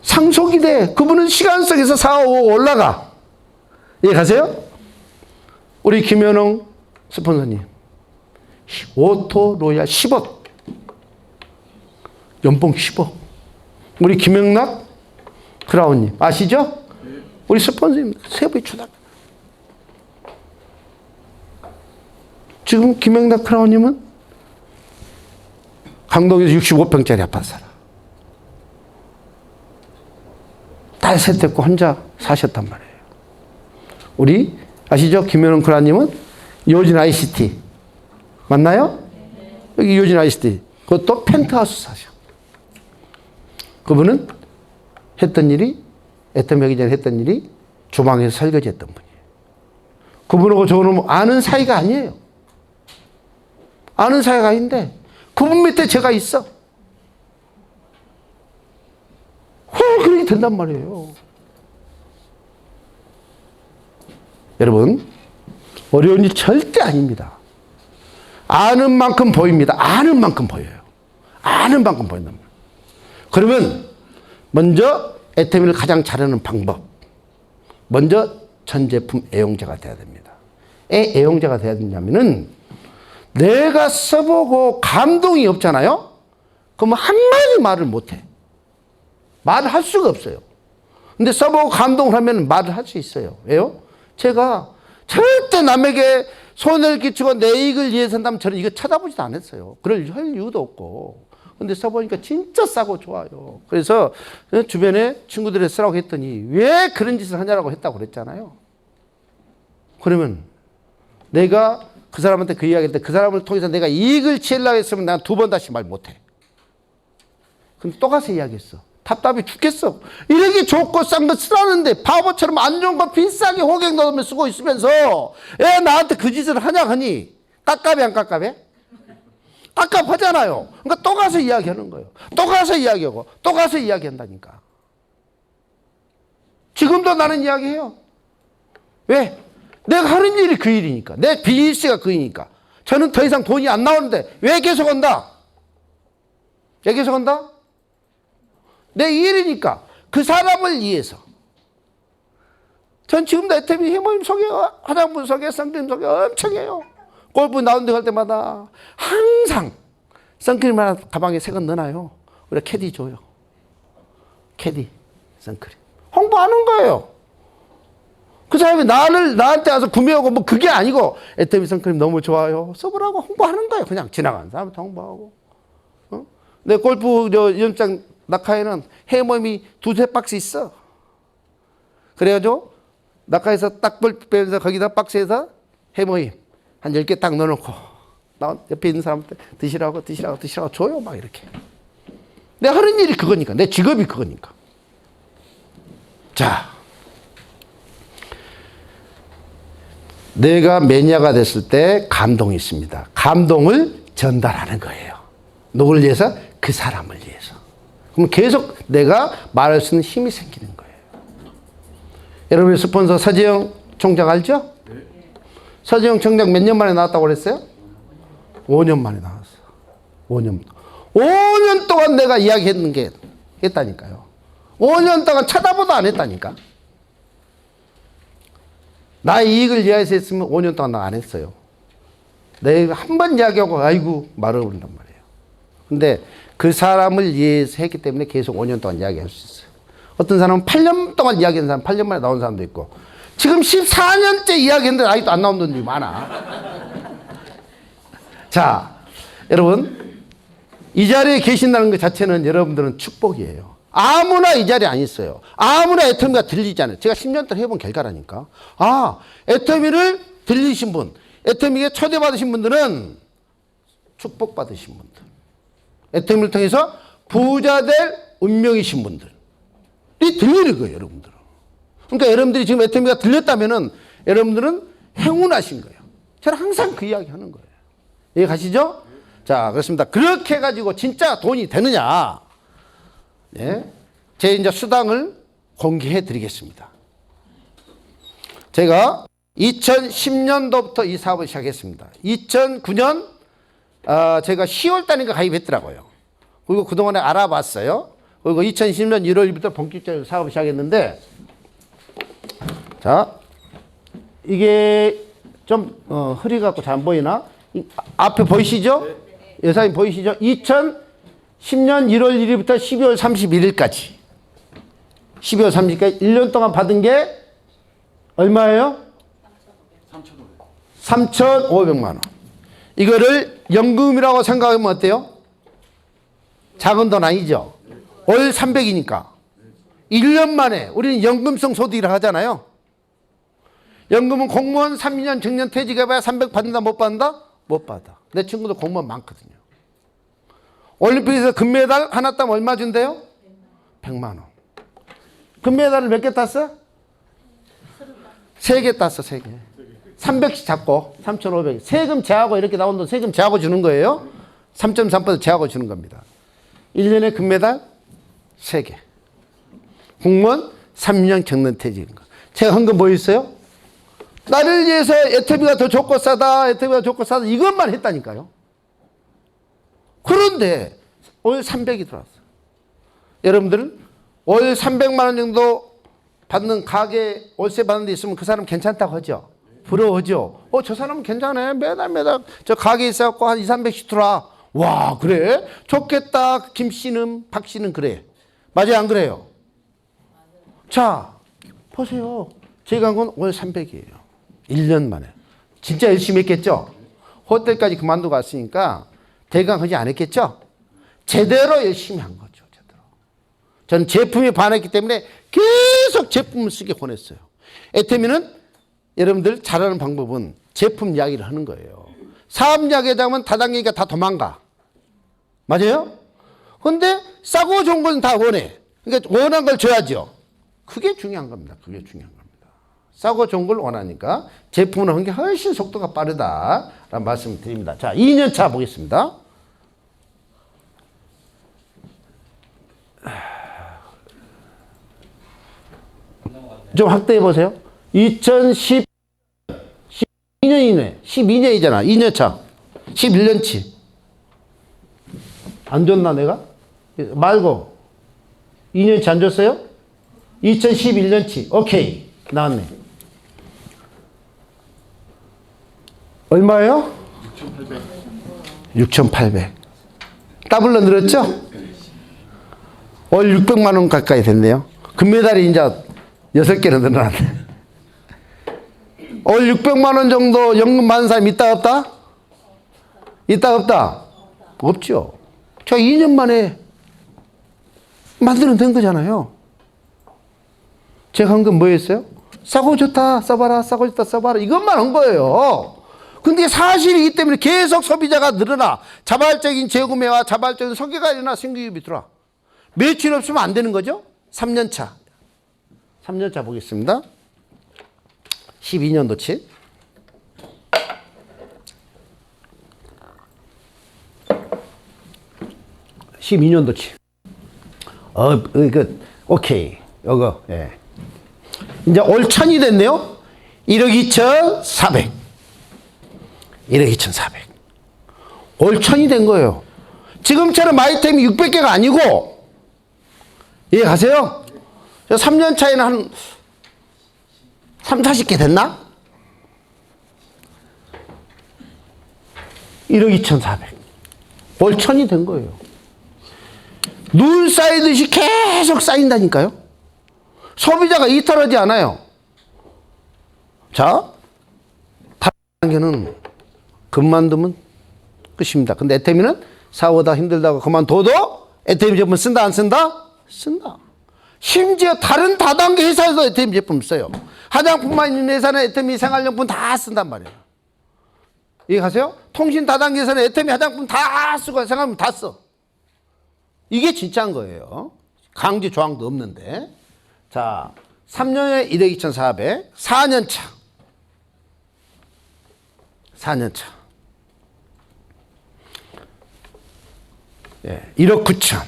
Speaker 1: 상속이 돼. 그분은 시간 속에서 4, 5억 올라가. 이해 가세요? 우리 김현웅 스폰서님. 오토 로얄 10억. 연봉 10억. 우리 김영락 크라운님. 아시죠? 우리 스폰서님 세부의 초등학교. 지금 김영락 크라운님은 강동에서 65평짜리 아파트 살아. 딸 셋 데리고 혼자 사셨단 말이에요. 우리 아시죠? 김현웅 크라운님은 요진 ICT 맞나요? 여기 요진 ICT 그것도 펜트하우스 사셔. 그분은 했던 일이 애터미 하기 전에 했던 일이 주방에서 설거지 했던 분이에요. 그분하고 저는 아는 사이가 아니에요. 아는 사이가 아닌데 그분 밑에 제가 있어. 그렇게 된단 말이에요. 여러분, 어려운 일 절대 아닙니다. 아는 만큼 보입니다. 아는 만큼 보여요. 아는 만큼 보인단 말이에요. 그러면 먼저 애터미를 가장 잘하는 방법. 먼저 전 제품 애용자가 돼야 됩니다. 애용자가 돼야 되냐면은 내가 써보고 감동이 없잖아요? 그러면 한마디 말을 못해. 말을 할 수가 없어요. 근데 써보고 감동을 하면 말을 할 수 있어요. 왜요? 제가 절대 남에게 손해를 끼치고 내 이익을 위해서 한다면 저는 이거 쳐다보지도 않았어요. 그럴 할 이유도 없고. 근데 써보니까 진짜 싸고 좋아요. 그래서 주변에 친구들이 쓰라고 했더니 왜 그런 짓을 하냐라고 했다고 그랬잖아요. 그러면 내가 그 사람한테 그 이야기 할 때 그 사람을 통해서 내가 이익을 취하려고 했으면 난 두 번 다시 말 못해. 그럼 또 가서 이야기했어. 답답해 죽겠어. 이렇게 좋고 싼 거 쓰라는데 바보처럼 안 좋은 거 비싸게 호객 넣으면 쓰고 있으면서 애 나한테 그 짓을 하냐 하니 깝깝해 안 깝깝해? 깝깝하잖아요. 그러니까 또 가서 이야기하는 거예요. 또 가서 이야기하고 또 가서 이야기한다니까. 지금도 나는 이야기해요. 왜? 내가 하는 일이 그 일이니까. 내 비즈니스가 그 일이니까. 저는 더 이상 돈이 안 나오는데 왜 계속 한다? 왜 계속 한다? 내 일이니까. 그 사람을 위해서. 전 지금도 애터미 해모임 소개, 화장품 소개, 선크림 소개 엄청 해요. 골프 나온 데 갈 때마다 항상 선크림 하나 가방에 새 건 넣어놔요. 우리 캐디 줘요. 캐디, 선크림. 홍보하는 거예요. 그 사람이 나한테 와서 구매하고 뭐 그게 아니고 애터미 선크림 너무 좋아요. 써보라고 홍보하는 거예요. 그냥 지나가는 사람한테 홍보하고. 어? 내 골프 연장 낙하에는 해모임이 2-3박스 있어. 그래가지고 낙하에서 딱 빼면서 거기다 박스에서 해모임 한 10개 딱 넣어놓고 나 옆에 있는 사람한테 드시라고 줘요. 막 이렇게. 내가 하는 일이 그거니까. 내 직업이 그거니까. 자, 내가 매니아가 됐을 때 감동이 있습니다. 감동을 전달하는 거예요. 누구를 위해서? 그 사람을 위해서. 그럼 계속 내가 말할 수 있는 힘이 생기는 거예요. 여러분의 스폰서 서재영 총장 알죠? 네. 서재영 총장 몇 년 만에 나왔다고 그랬어요? 5년 만에 나왔어. 5년 동안 내가 이야기했는 게 했다니까요. 5년 동안 쳐다보도 안 했다니까. 나의 이익을 위해서 했으면 5년 동안 나 안 했어요. 내가 한 번 이야기하고 아이고 말을 버린단 말이에요. 근데 그 사람을 위해서 했기 때문에 계속 5년 동안 이야기할 수 있어요. 어떤 사람은 8년 동안 이야기하는 사람, 8년 만에 나온 사람도 있고, 지금 14년째 이야기했는데 아직도 안 나온 분들이 많아. 자, 여러분, 이 자리에 계신다는 것 자체는 여러분들은 축복이에요. 아무나 이 자리에 안 있어요. 아무나 애터미가 들리지 않아요. 제가 10년 동안 해본 결과라니까. 아, 애터미를 들리신 분, 애터미에 초대받으신 분들은 축복받으신 분들. 애터미를 통해서 부자 될 운명이신 분들이 들리는 거예요, 여러분들은. 그러니까 여러분들이 지금 애터미가 들렸다면은 여러분들은 행운하신 거예요. 저는 항상 그 이야기 하는 거예요. 이해 가시죠? 자, 그렇습니다. 그렇게 해가지고 진짜 돈이 되느냐? 예? 제 이제 수당을 공개해 드리겠습니다. 제가 2010년도부터 이 사업을 시작했습니다. 2009년 제가 10월 달인가 가입했더라고요. 그리고 그동안에 알아봤어요. 그리고 2010년 1월부터 본격적으로 사업을 시작했는데, 자, 이게 좀 흐려갖고 잘 안 보이나? 앞에 보이시죠? 여사님 보이시죠? 2010년 1월 1일부터 12월 31일까지 12월 30일까지 1년 동안 받은 게 얼마예요? 3,500만 원. 이거를 연금이라고 생각하면 어때요? 작은 돈 아니죠? 월 300이니까 1년 만에 우리는 연금성 소득이라고 하잖아요. 연금은 공무원 3년 정년 퇴직해봐야 300 받는다 못 받는다? 못 받아. 내 친구도 공무원 많거든요. 올림픽에서 금메달 하나 따면 얼마 준대요? 100만 원. 금메달을 몇 개 땄어? 3개 땄어, 3개. 300씩 잡고 3,500. 세금 제하고 이렇게 나온 돈 세금 제하고 주는 거예요. 3.3% 제하고 주는 겁니다. 1년에 금메달 3개. 공무원 3년 정년퇴직인 거. 제가 한 건 뭐 있어요? 나를 위해서 애터미가 더 좋고 싸다, 애터미가 좋고 싸다 이것만 했다니까요. 그런데 월 300이 들어왔어요. 여러분들은 월 300만 원 정도 받는 가게 월세 받는 데 있으면 그 사람 괜찮다고 하죠. 부러워져. 저 사람은 괜찮아. 매달 저 가게에 있어갖고 한 2, 300씩 들어와. 와, 그래? 좋겠다. 김 씨는, 박 씨는 그래. 맞아요, 안 그래요? 자, 보세요. 제가 한 건 월 300이에요. 1년 만에. 진짜 열심히 했겠죠? 호텔까지 그만두고 갔으니까 대강하지 않았겠죠? 제대로 열심히 한 거죠. 제대로. 저는 제품에 반했기 때문에 계속 제품을 쓰게 권했어요. 애터미는 여러분들 잘하는 방법은 제품 이야기를 하는 거예요. 사업 이야기하다 보면 다단계니까 다 도망가. 맞아요? 근데 싸고 좋은 건 다 원해. 그러니까 원한 걸 줘야죠. 그게 중요한 겁니다. 그게 중요한 겁니다. 싸고 좋은 걸 원하니까 제품을 하는 게 훨씬 속도가 빠르다라는 말씀을 드립니다. 자, 2년 차 보겠습니다. 좀 확대해 보세요. 2010 12년이네. 12년이잖아. 2년 차. 11년치. 안 줬나 내가? 말고 2년치 안 줬어요? 2011년치. 오케이. 나왔네. 얼마예요? 6,800. 6,800. 더블로 늘었죠? 월 600만 원 가까이 됐네요. 금메달이 이제 6개는 늘어났네. 월 600만 원 정도 연금 받는 사람 있다 없다? 있다 없다? 없죠. 제가 2년 만에 만들어낸 거잖아요. 제가 한 건 뭐였어요? 싸고 좋다 써봐라, 싸고 좋다 써봐라, 이것만 한 거예요. 근데 사실이기 때문에 계속 소비자가 늘어나 자발적인 재구매와 자발적인 소비가 일어나 신규유입이 들어와. 매출 없으면 안 되는 거죠. 3년차 3년차 보겠습니다. 12년도치. 오케이. 요거, 예. 이제 올 천이 됐네요. 1억 2,400. 1억 2,400. 올 천이 된 거예요. 지금처럼 아이템이 600개가 아니고, 이해 가세요? 3년 차에는 한 3, 40개 됐나? 1억 2,400. 올 천이 된 거예요. 눈 쌓이듯이 계속 쌓인다니까요. 소비자가 이탈하지 않아요. 자, 다른 단계는 그만두면 끝입니다. 근데 애터미는 사오다 힘들다고 그만둬도 애터미 제품 쓴다 안 쓴다? 쓴다. 심지어 다른 다단계 회사에서 애터미 제품 써요. 화장품만 있는 회사는 애터미 생활용품 다 쓴단 말이에요. 이해가세요? 통신 다단계 회사는 애터미 화장품 다 쓰고 생활용품 다 써. 이게 진짜인 거예요. 강제 조항도 없는데. 자, 3년에 1억 2,400. 4년 차. 4년 차. 예, 1억 9천.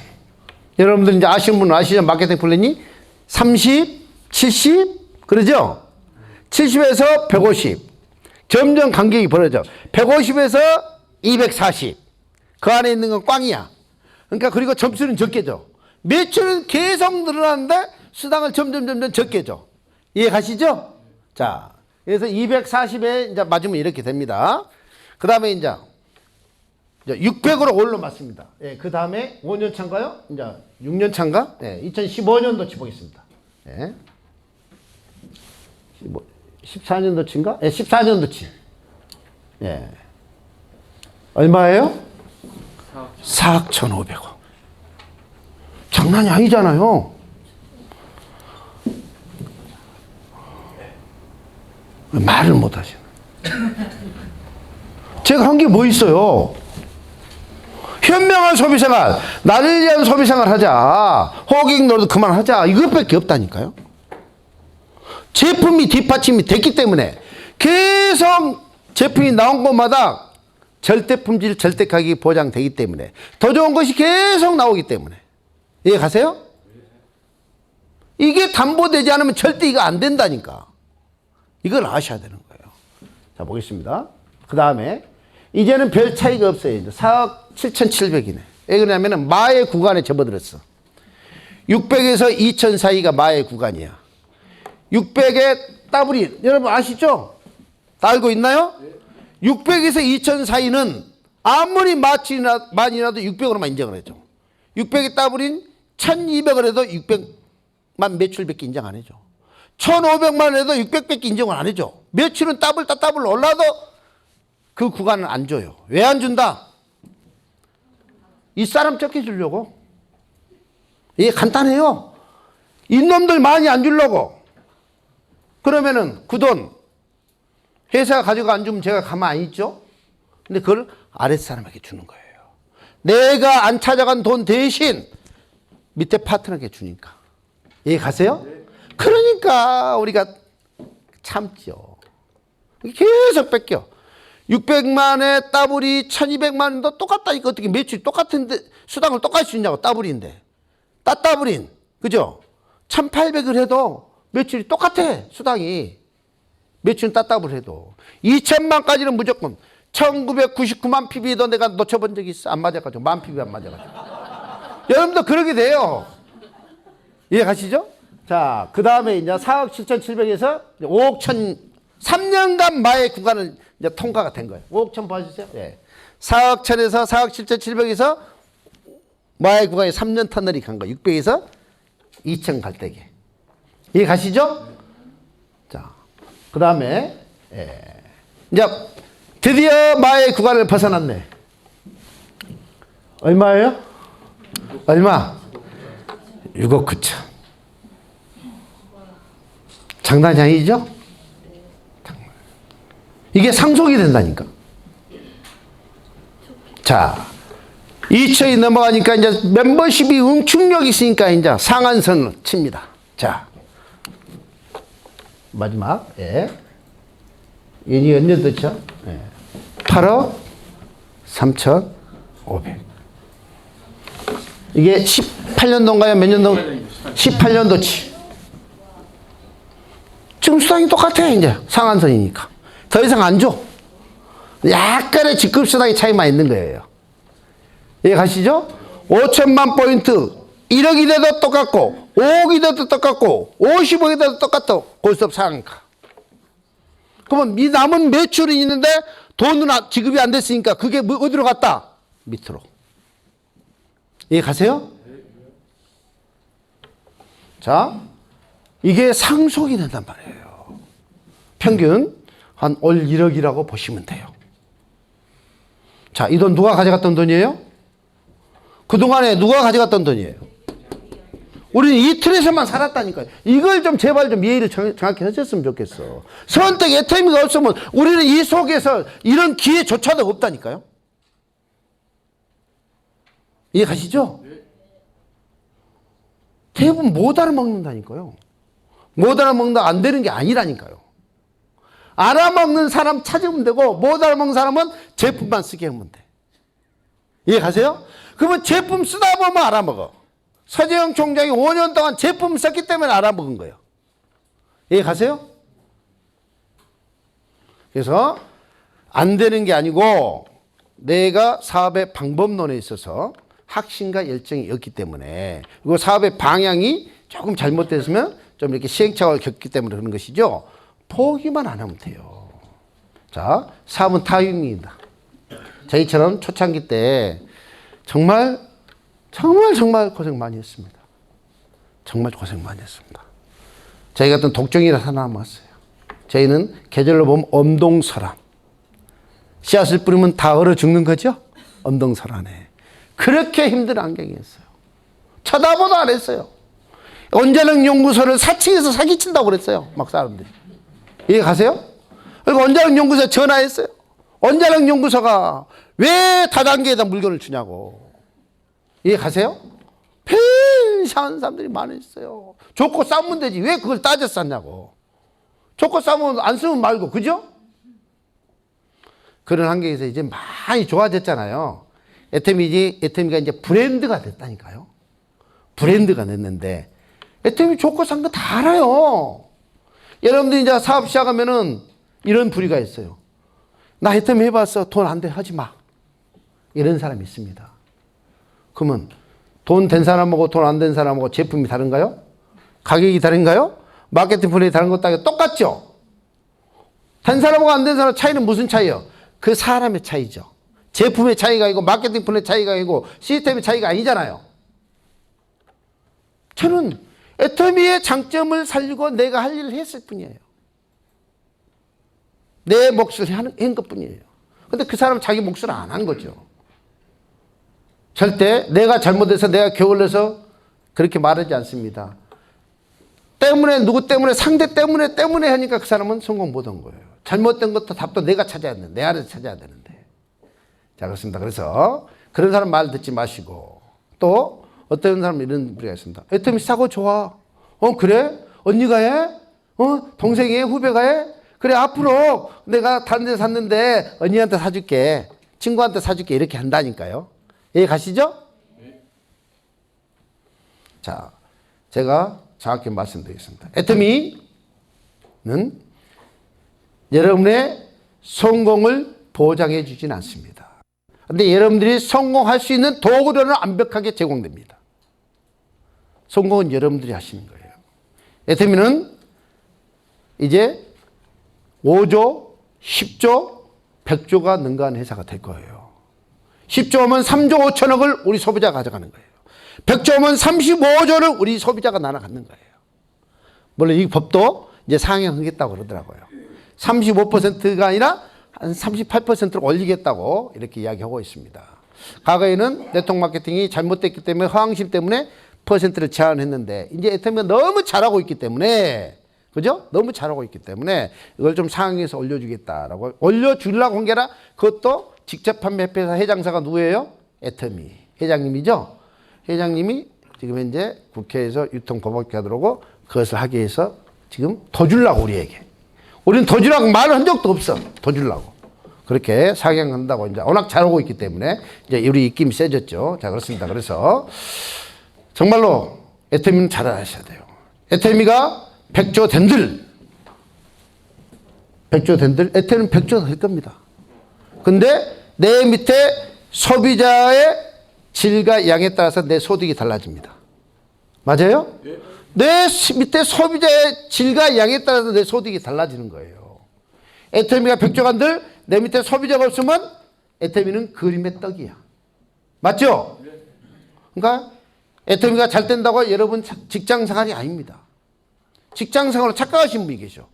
Speaker 1: 여러분들 이제 아시는 분은 아시죠? 마케팅 플랜이 30, 70, 그러죠? 70에서 150. 점점 간격이 벌어져. 150에서 240. 그 안에 있는 건 꽝이야. 그러니까 그리고 점수는 적게 줘. 매출은 계속 늘어나는데 수당을 점점 적게 줘. 이해 가시죠? 자, 그래서 240에 이제 맞으면 이렇게 됩니다. 그 다음에 이제 600으로 올라맞습니다. 예, 그 다음에 5년 차인가요? 이제 6년 차인가? 예, 2015년도치 보겠습니다. 예. 14년도치인가? 예, 14년도치. 예. 얼마예요? 4억 1,500원. 장난이 아니잖아요. 말을 못 하시네. 제가 한 게 뭐 있어요? 현명한 소비생활, 나를 위한 소비생활 하자. 호객 노릇 그만하자. 이것밖에 없다니까요. 제품이 뒷받침이 됐기 때문에 계속 제품이 나온 곳마다 절대 품질, 절대 가격이 보장되기 때문에 더 좋은 것이 계속 나오기 때문에. 이해 가세요? 이게 담보되지 않으면 절대 이거 안 된다니까. 이걸 아셔야 되는 거예요. 자, 보겠습니다. 그 다음에 이제는 별 차이가 없어요. 이제 4억 7,700이네. 왜 그러냐면은 마의 구간에 접어들었어. 600에서 2,000 사이가 마의 구간이야. 600에 더블이, 여러분 아시죠? 다 알고 있나요? 600에서 2000 사이는 아무리 많이 나도 600으로만 인정을 해줘. 600이 따블인 1200을 해도 600만 매출밖에 인정 안 해줘. 1500만 해도 600밖에 인정을 안 해줘. 매출은 따블 올라도 그 구간은 안 줘요. 왜 안 준다? 이 사람 적게 주려고. 이게 간단해요. 이놈들 많이 안 주려고. 그러면은 그 돈 회사가 가지고 안 주면 제가 가만 안 있죠? 근데 그걸 아랫사람에게 주는 거예요. 내가 안 찾아간 돈 대신 밑에 파트너에게 주니까. 이해 가세요? 그러니까 우리가 참죠. 계속 뺏겨. 600만에 따블이 1200만 원도 똑같다니까. 어떻게 매출이 똑같은데 수당을 똑같이 주냐고. 따블인데. 따블인. 그죠? 1800을 해도 매출이 똑같아. 수당이. 매출은 따블을 해도. 2000만까지는 무조건. 1999만 PB도 내가 놓쳐본 적이 있어. 안 맞아가지고. 만 PB 안 맞아가지고. 여러분도 그러게 돼요. 이해 가시죠? 자, 그 다음에 이제 4억 7,700에서 5억 1천, 3년간 마의 구간을 이제 통과가 된 거예요. 5억 1천 봐주세요. 예. 4억 1천에서 4억 7,700에서 마의 구간에 3년 터널이 간 거예요. 600에서 2천 갈 때게. 이해 가시죠? 자, 그 다음에, 이제 드디어 마의 구간을 벗어났네. 얼마예요? 얼마? 6억 9천. 장난이 아니죠? 이게 상속이 된다니까. 자, 2천이 넘어가니까 이제 멤버십이 응축력이 있으니까 이제 상한선을 칩니다. 자, 마지막, 얘니 언제 됐죠? 8억 3,500. 이게 18년도인가요? 몇 년도? 18년도치. 지금 수당이 똑같아, 이제. 상한선이니까. 더 이상 안 줘. 약간의 직급 수당의 차이만 있는 거예요. 이해 가시죠? 5천만 포인트, 1억이 돼도 똑같고, 5억이 돼도 똑같고, 50억이 돼도 똑같아. 고스톱 상한가. 그러면 이 남은 매출이 있는데 돈은 지급이 안 됐으니까 그게 어디로 갔다? 밑으로. 이해 가세요? 자, 이게 상속이 된단 말이에요. 평균 한 올 1억이라고 보시면 돼요. 자, 이 돈 누가 가져갔던 돈이에요? 그동안에 누가 가져갔던 돈이에요? 우리는 이 틀에서만 살았다니까요. 이걸 좀 제발 좀 이해를 정확히 하셨으면 좋겠어. 선택 애터미가 없으면 우리는 이 속에서 이런 기회조차도 없다니까요. 이해 가시죠? 대부분 못 알아먹는다니까요. 못 알아먹는다 안 되는 게 아니라니까요. 알아먹는 사람 찾으면 되고 못 알아먹는 사람은 제품만 쓰게 하면 돼. 이해 가세요? 그러면 제품 쓰다 보면 알아먹어. 서재영 총장이 5년 동안 제품 썼기 때문에 알아먹은 거예요. 이해 가세요? 그래서 안 되는 게 아니고 내가 사업의 방법론에 있어서 확신과 열정이 없기 때문에 그리고 사업의 방향이 조금 잘못됐으면 좀 이렇게 시행착오를 겪기 때문에 그런 것이죠. 포기만 안 하면 돼요. 자, 사업은 타이밍이다. 저희처럼 초창기 때 정말 고생 많이 했습니다. 정말 고생 많이 했습니다. 저희 같은 독종이라 살아남았어요. 저희는 계절로 보면 엄동설한. 씨앗을 뿌리면 다 얼어 죽는 거죠? 엄동설한에. 그렇게 힘든 환경이었어요. 쳐다보도 안 했어요. 원자력 연구소를 4층에서 사기친다고 그랬어요. 막 사람들이. 이해 가세요? 그리고 원자력 연구소에 전화했어요. 원자력 연구소가 왜 다단계에다 물건을 주냐고. 이해 가세요? 이상한 사람들이 많았어요. 좋고 싸우면 되지. 왜 그걸 따져 쌌냐고. 좋고 싸우면 안 쓰면 말고. 그죠? 그런 환경에서 이제 많이 좋아졌잖아요. 애터미가 이제 브랜드가 됐다니까요. 브랜드가 됐는데 애터미 좋고 싼 거 다 알아요. 여러분들이 이제 사업 시작하면은 이런 부류가 있어요. 나 애터미 해봤어. 돈 안 돼. 하지 마. 이런 사람이 있습니다. 그러면 돈 된 사람하고 돈 안 된 사람하고 제품이 다른가요? 가격이 다른가요? 마케팅 플레이 다른 것도 아니고 똑같죠? 한 사람하고 안 된 사람 차이는 무슨 차이요? 그 사람의 차이죠. 제품의 차이가 아니고 마케팅 플랜의 차이가 아니고 시스템의 차이가 아니잖아요. 저는 애터미의 장점을 살리고 내가 할 일을 했을 뿐이에요. 내 몫을 한 것뿐이에요. 근데 그 사람은 자기 몫을 안 한 거죠. 절대 내가 잘못해서 내가 게을러서 그렇게 말하지 않습니다. 누구 때문에 상대 때문에 하니까 그 사람은 성공 못한 거예요. 잘못된 것도 답도 내가 찾아야 되는데 내 안에서 찾아야 되는데. 자, 그렇습니다. 그래서 그런 사람 말 듣지 마시고 또 어떤 사람은 이런 부류가 있습니다. 애터미 싸고 좋아. 그래? 언니가 해? 동생이 해? 후배가 해? 그래, 앞으로 내가 다른 데 샀는데 언니한테 사줄게. 친구한테 사줄게. 이렇게 한다니까요. 이해 가시죠? 네. 자, 제가 정확히 말씀드리겠습니다. 애터미는 여러분의 성공을 보장해 주진 않습니다. 근데 여러분들이 성공할 수 있는 도구들은 완벽하게 제공됩니다. 성공은 여러분들이 하시는 거예요. 애터미는 이제 5조, 10조, 100조가 능가하는 회사가 될 거예요. 10조면 3조 5천억을 우리 소비자가 가져가는 거예요. 100조면 35조를 우리 소비자가 나눠 갖는 거예요. 물론 이 법도 이제 상향하겠다고 그러더라고요. 35%가 아니라 한 38%를 올리겠다고 이렇게 이야기하고 있습니다. 과거에는 네트워크 마케팅이 잘못됐기 때문에 허황심 때문에 퍼센트를 제한했는데 이제 애터미가 너무 잘하고 있기 때문에 그죠? 너무 잘하고 있기 때문에 이걸 좀 상향해서 올려주겠다라고 올려주려고 한 게 아니라 그것도 직접 판매회사 회장사가 누구예요? 애터미 회장님이죠. 회장님이 지금 현재 국회에서 유통법학회가 들어오고 그것을 하기 위해서 지금 더 주려고 우리에게. 우리는 더 주려고 말을 한 적도 없어. 더 주려고. 그렇게 상향한다고 이제 워낙 잘하고 있기 때문에 이제 우리 입김이 세졌죠. 자, 그렇습니다. 그래서 정말로 애터미는 잘 하셔야 돼요. 애터미가 100조 된들 애터미는 100조 될 겁니다. 근데 내 밑에 소비자의 질과 양에 따라서 내 소득이 달라집니다. 맞아요? 내 밑에 소비자의 질과 양에 따라서 내 소득이 달라지는 거예요. 애터미가 100조 간들 내 밑에 소비자가 없으면 애터미는 그림의 떡이야. 맞죠? 그러니까 애터미가 잘 된다고 여러분 직장생활이 아닙니다. 직장생활로 착각하신 분이 계셔.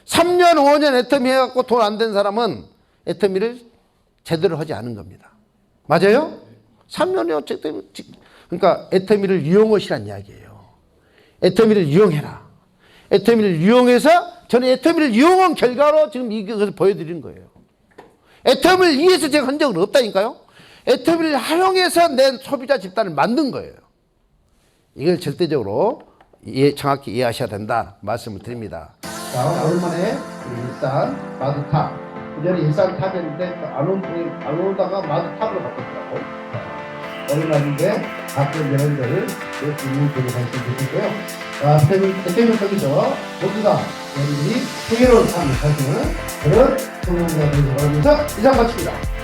Speaker 1: 3년 5년 애터미 해갖고 돈 안 된 사람은 애터미를 제대로 하지 않은 겁니다. 맞아요? 3년에 어쨌든 그러니까 애터미를 이용하시란 이야기예요. 애터미를 이용해라. 애터미를 이용해서 저는 애터미를 이용한 결과로 지금 이것을 보여드리는 거예요. 애터미를 위해서 제가 한 적은 없다니까요. 애터미를 활용해서 내 소비자 집단을 만든 거예요. 이걸 절대적으로 정확히 이해하셔야 된다 말씀을 드립니다. 자, 오랜만에 일산 마드탑. 그전에 일산 탑이었는데 안 오다가 마드탑으로 바꿨더라고. 어린아이인데 가끔 여러분들 주문 교육하시면 되시고요. 애터미 속에서 모두 다 여러분들이 풍요로운 삶을 사시는 그런 성공자들을 바라면서 이상 마칩니다.